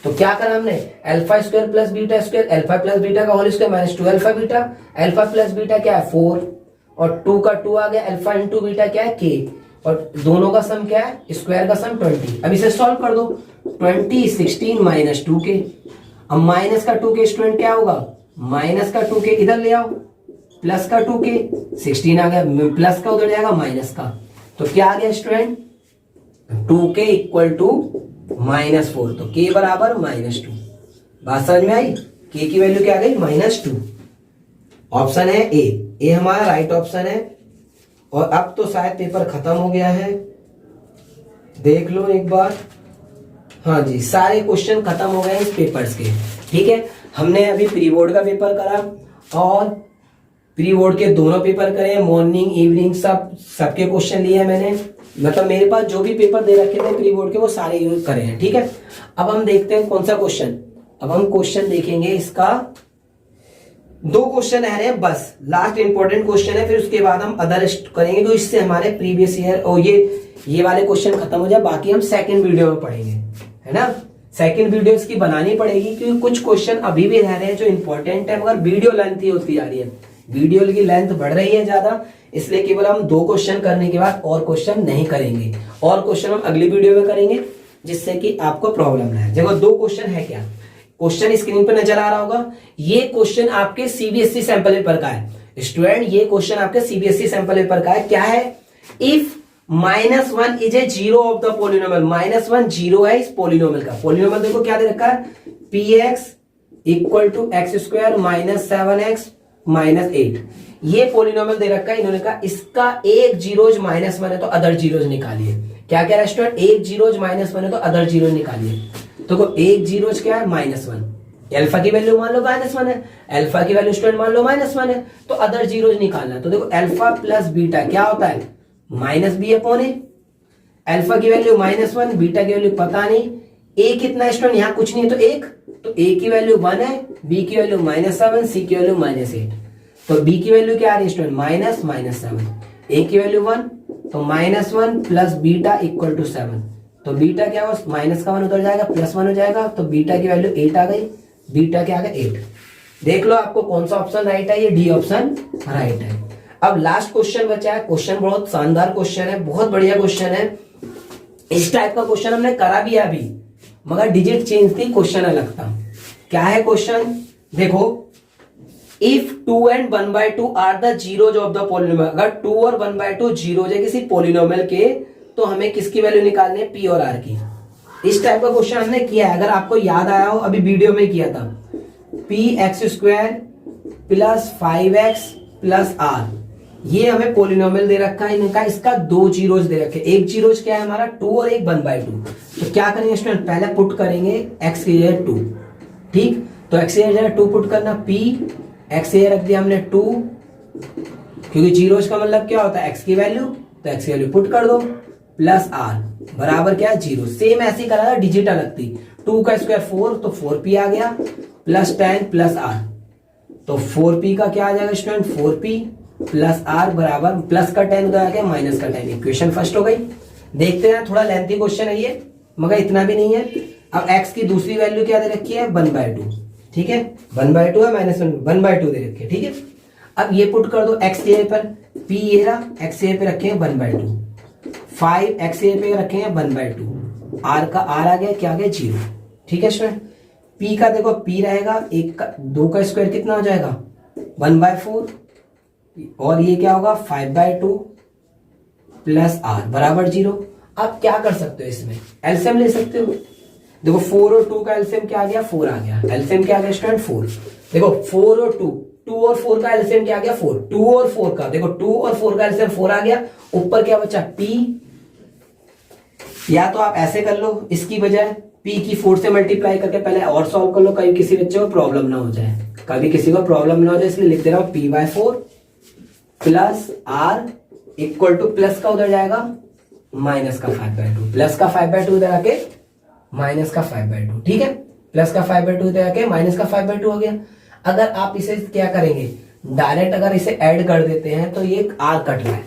तो क्या करा हमने, α² + β², अल्फा + बीटा का whole square minus 2α beta. Alpha + beta क्या है 4, और 2 का 2 आ गया, अल्फा × बीटा क्या है k, और दोनों का सम क्या है, स्क्वायर का सम 20। अब इसे सॉल्व कर दो, 20 16 - 2k। अब माइनस का 2k स्टूडेंट क्या होगा, माइनस का 2k इधर ले आओ, प्लस का 2k 16 आ गया, प्लस का उधर जाएगा माइनस का, तो क्या आ गया स्टूडेंट 2k = -4, तो k बराबर -2। बात समझ में आई, k की वैल्यू क्या आ गई -2। ऑप्शन है ए हमारा राइट ऑप्शन है। और अब तो शायद पेपर खत्म हो गया है, देख लो एक बार। हाँ जी, सारे क्वेश्चन खत्म हो गए इस पेपर्स के, ठीक है। हमने अभी प्री बोर्ड का पेपर करा और प्री बोर्ड के दोनों पेपर करे, मॉर्निंग इवनिंग सबके क्वेश्चन लिए हैं मैंने। मतलब मेरे पास जो भी पेपर दे रखे थे प्री बोर्ड के वो सारे यूज करे हैं, ठीक है। अब हम देखते हैं कौन सा क्वेश्चन। अब हम क्वेश्चन देखेंगे, इसका 2 क्वेश्चन रह रहे हैं बस, लास्ट इंपॉर्टेंट क्वेश्चन है, फिर उसके बाद हम अदर करेंगे, तो इससे हमारे प्रीवियस ईयर और ये वाले क्वेश्चन खत्म हो जाए। बाकी हम सेकंड वीडियो में पढ़ेंगे, है ना। सेकंड वीडियो इसकी बनानी पड़ेगी क्योंकि कुछ क्वेश्चन अभी भी रह रहे हैं जो इंपॉर्टेंट है, मगर वीडियो लेंथ ही होती जा रही है, वीडियो की लेंथ बढ़ रही है ज्यादा, इसलिए केवल हम 2 क्वेश्चन करने के बाद और क्वेश्चन नहीं करेंगे। और क्वेश्चन हम अगली वीडियो में करेंगे जिससे कि आपको प्रॉब्लम ना आए। देखो 2 क्वेश्चन है, क्या क्वेश्चन स्क्रीन पर नजर आ रहा होगा, ये क्वेश्चन आपके सीबीएसई सैंपल पेपर का है स्टूडेंट, ये क्वेश्चन आपके सीबीएसई सैंपल पेपर का है। क्या है, if -1 is a zero of the polynomial, -1 zero है इस पोलिनोमियल का। पोलिनोमियल देखो क्या दे रखा है, px = x² - 7x - 8, ये पोलिनोमियल दे रखा है इन्होंने कहा इसका एक जीरोज -1 है तो अदर जीरोज निकालिए। क्या कह रहा है स्टूडेंट, एक जीरोज -1 है तो अदर जीरोज निकालिए। तो एक जीरोज क्या है -1, अल्फा की वैल्यू मान लो -1 है, अल्फा की वैल्यू स्टूडेंट मान लो -1 है, तो अदर जीरोज निकालना है। तो देखो अल्फा + बीटा क्या होता है -b/a, अल्फा की वैल्यू -1, बीटा की वैल्यू पता नहीं, ए कितना स्टूडेंट, यहाँ कुछ नहीं है तो एक, तो ए की वैल्यू 1 है, बी की वैल्यू -7, सी की वैल्यू -8, तो बी की वैल्यू क्या आ रही है स्टूडेंट, -7, ए की वैल्यू 1, तो -1 प्लस बीटा इक्वल टू 7, तो बीटा क्या होगा, माइनस का 1 उधर जाएगा, +1 हो जाएगा, तो बीटा की वैल्यू 8 आ गई, बीटा क्या आ गया 8। देख लो आपको कौन सा ऑप्शन राइट है, ये डी ऑप्शन राइट है। अब लास्ट क्वेश्चन बचा है, क्वेश्चन बहुत शानदार क्वेश्चन है, बहुत बढ़िया क्वेश्चन है। इस टाइप का क्वेश्चन हमने करा भी अभी, मगर डिजिट चेंज थी, क्वेश्चन अलग था। क्या है क्वेश्चन, देखो, if 2 and 1/2 are the zeros of the polynomial, अगर 2 और 1/2 जीरोज है किसी पोलिनोमियल के, तो हमें किसकी वैल्यू निकालनी है, पी और आर की। इस टाइप का क्वेश्चन हमने किया है, अगर आपको याद आया हो, अभी वीडियो में किया था, px² plus 5x plus r, ये हमें पोलिनोमियल दे रखा है इनका, इसका 2 जीरोज दे रखे, एक जीरोज क्या है हमारा 2 और एक 1/2, तो क्या करेंगे स्टूडेंट, पहले पुट करेंगे x की जगह 2, ठीक, तो x की जगह 2 पुट करना, p, x की जगह रख दिया हमने 2, क्योंकि जीरोज का मतलब क्या होता है x की वैल्यू, तो x की वैल्यू पुट कर दो, प्लस r बराबर क्या है 0, सेम ऐसे ही करा, डिजिट अलग थी, 2 का स्क्वायर 4, तो 4p आ गया, प्लस 10 प्लस r, तो 4p का क्या आ जाएगा स्टूडेंट, 4p प्लस r बराबर, प्लस का 10 उधर आ गया, माइनस का 10, इक्वेशन फर्स्ट हो गई। देखते हैं, थोड़ा लेंथी क्वेश्चन है ये, मगर इतना भी नहीं है। अब x की दूसरी वैल्यू क्या दे रखी है, 1/2, ठीक है, 1/2 है, -1/2 दे रखी है, ठीक है। अब ये पुट कर दो x के पर, p ये रहा, x के पे रखे हैं 1/2, 5 x के पे रखे हैं 1/2, r का r आ गया, क्या आ गया 0, ठीक है स्टूडेंट। p का देखो, p रहेगा, 1 का 2 का स्क्वायर कितना हो जाएगा 1/4, और ये क्या होगा 5/2 प्लस r बराबर 0। आप क्या कर सकते हो, इसमें एलसीएम ले सकते हो। देखो 4 और 2 का एलसीएम क्या आ गया, 4 आ गया, एलसीएम क्या आ गया स्टूडेंट 4। देखो 4 और 2 और 4 का एलसीएम क्या आ गया 4, 2 और 4 का, देखो 2 और 4 का एलसीएम 4 आ गया, ऊपर क्या बचा p, या तो आप ऐसे कर लो, इसकी बजाय p की 4 से मल्टीप्लाई करके पहले और सॉल्व कर लो, कभी किसी बच्चे को प्रॉब्लम ना हो जाए, कभी किसी को प्रॉब्लम ना हो जाए, इसलिए लिख दे रहा हूं p/4 plus r equal to, plus का उधर जाएगा माइनस का 5/2, प्लस का 5/2 इधर आके माइनस का 5/2, ठीक है, प्लस का 5/2 इधर आके माइनस का 5/2 हो गया। अगर आप इसे क्या करेंगे, डायरेक्ट अगर इसे ऐड कर देते हैं तो ये r कट रहा है,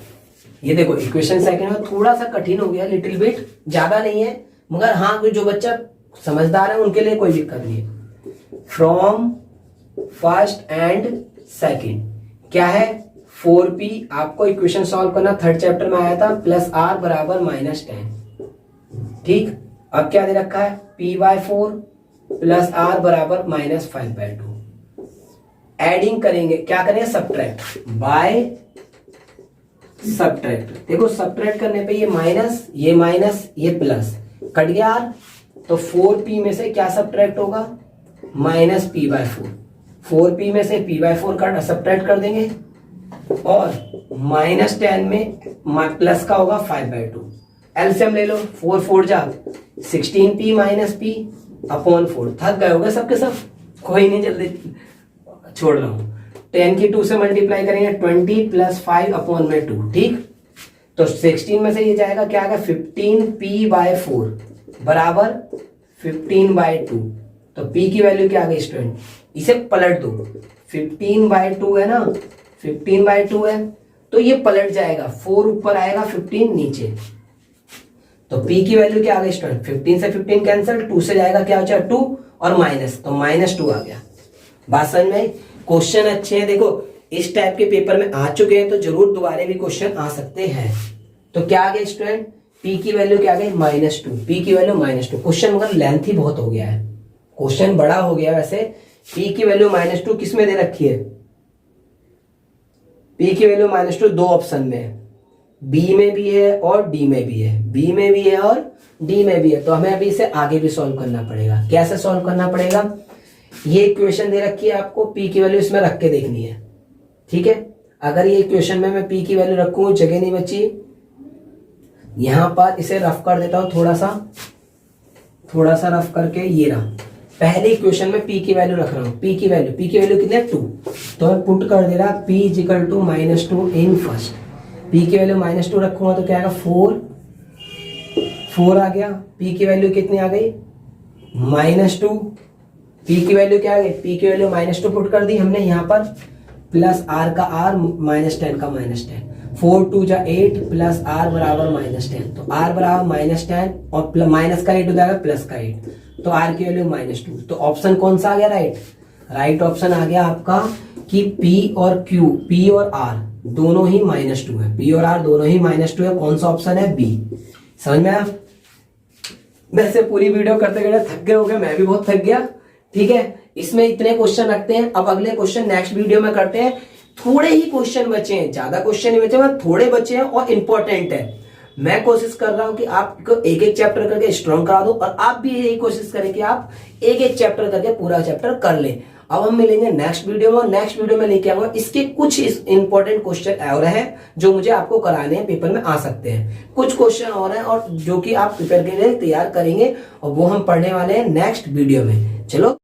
ये देखो इक्वेशन सेकंड में थोड़ा सा कठिन हो गया, लिटिल बिट, ज्यादा नहीं है, मगर हाँ कोई जो बच्चा समझदार है उनके लिए कोई दिक्कत नहीं है। फ्रॉम फर्स्ट एंड सेकंड क्या है, 4p आपको इक्वेशन सॉल्व करना, थर्ड चैप्टर में आया था, प्लस r बराबर -10, ठीक। अब क्या दे रखा है, p/4 प्लस r बराबर -5/2, एडिंग करेंगे, क्या करेंगे सब्ट्रैक्ट, बाय सब्ट्रैक्ट, देखो सब्ट्रैक्ट करने पे ये माइनस ये प्लस कट गया r, तो 4p में से क्या सब्ट्रैक्ट होगा, -p/4, 4p में से p/4 का सब्ट्रैक्ट कर देंगे, और -10 में प्लस का होगा 5/2, एलसीएम ले लो, 4 4 जा 16p माइनस p अपॉन 4, थक गए होगा सबके सब, कोई नहीं जल्दी छोड़ रहा हूं, 10 की 2 से मल्टीप्लाई करेंगे 20 प्लस 5 अपॉन में 2, ठीक, तो 16 में से ये जाएगा क्या आएगा 15p/4 बराबर 15/2, तो p की वैल्यू क्या आ गई स्टूडेंट, इसे पलट दो, 15/2 है ना, 15/2 है, तो ये पलट जाएगा, 4 ऊपर आएगा 15 नीचे, तो p की वैल्यू क्या आ गई स्टूडेंट, 15 से 15 कैंसिल, 2 से जाएगा क्या हो जाएगा 2 और माइनस, तो -2 आ गया। बात समझ में, क्वेश्चन अच्छे हैं, देखो इस टाइप के पेपर में आ चुके हैं, तो जरूर दोबारा भी क्वेश्चन आ सकते हैं। तो क्या आ गया स्टूडेंट, p की वैल्यू क्या आ गई -2, p की वैल्यू -2, क्वेश्चन मगर लेंथी बहुत हो गया है, क्वेश्चन बड़ा हो गया वैसे। p की वैल्यू -2 किस में दे रखी है, p की वैल्यू -2 दो ऑप्शन में है, b में भी है और d में भी है, b में भी है और d में भी है, तो हमें अभी इसे आगे भी सॉल्व करना पड़ेगा। कैसे सॉल्व करना पड़ेगा, ये इक्वेशन दे रखी है आपको, p की वैल्यू इसमें रख के देखनी है, ठीक है। अगर ये इक्वेशन में मैं p की वैल्यू रखूं, जगह नहीं बची, यहां पर इसे रफ कर देता हूं, थोड़ा सा रफ करके, ये रहा पहले इक्वेशन में p की वैल्यू रख रहा हूं, p की वैल्यू कितनी है 2, तो मैं पुट कर दे रहा p equal to -2 in first, p की वैल्यू -2 रखूंगा तो क्या आएगा 4 4 आ गया, p की वैल्यू कितनी आ गई -2, p की वैल्यू क्या आ गई, p की वैल्यू -2 पुट कर दी हमने यहाँ पर, प्लस r का r -10 का -10, 4 2 जा 8 प्लस r बराबर -10, तो r बराबर -10 और माइनस का 8 हो जाएगा प्लस का 8, तो r की वैल्यू -2। तो ऑप्शन कौन सा आ गया राइट ऑप्शन आ गया आपका कि p और q, p और r दोनों ही -2 है, p और r दोनों ही -2 है। कौन सा ऑप्शन है, बी। समझ में आया? वैसे पूरी वीडियो करते करते थक गए होंगे, मैं भी बहुत थक गया। ठीक है, इसमें इतने क्वेश्चन रखते हैं। अब अगले क्वेश्चन नेक्स्ट वीडियो में करते हैं। थोड़े ही क्वेश्चन बचे हैं, ज्यादा क्वेश्चन नहीं बचे, मतलब थोड़े बचे हैं और इंपॉर्टेंट है। मैं कोशिश कर रहा हूं कि आपको एक एक चैप्टर करके स्ट्रॉन्ग करा दो, और आप भी यही कोशिश करें कि आप एक एक चैप्टर करके पूरा चैप्टर कर लें। अब हम मिलेंगे नेक्स्ट वीडियो में, और नेक्स्ट वीडियो में लेके आऊंगा इसके कुछ इंपॉर्टेंट क्वेश्चन और हैं जो मुझे आपको कराने हैं, पेपर में आ सकते हैं। कुछ क्वेश्चन और हैं और जो कि आप पेपर के लिए तैयार करेंगे, और वो हम पढ़ने वाले हैं नेक्स्ट वीडियो में। चलो।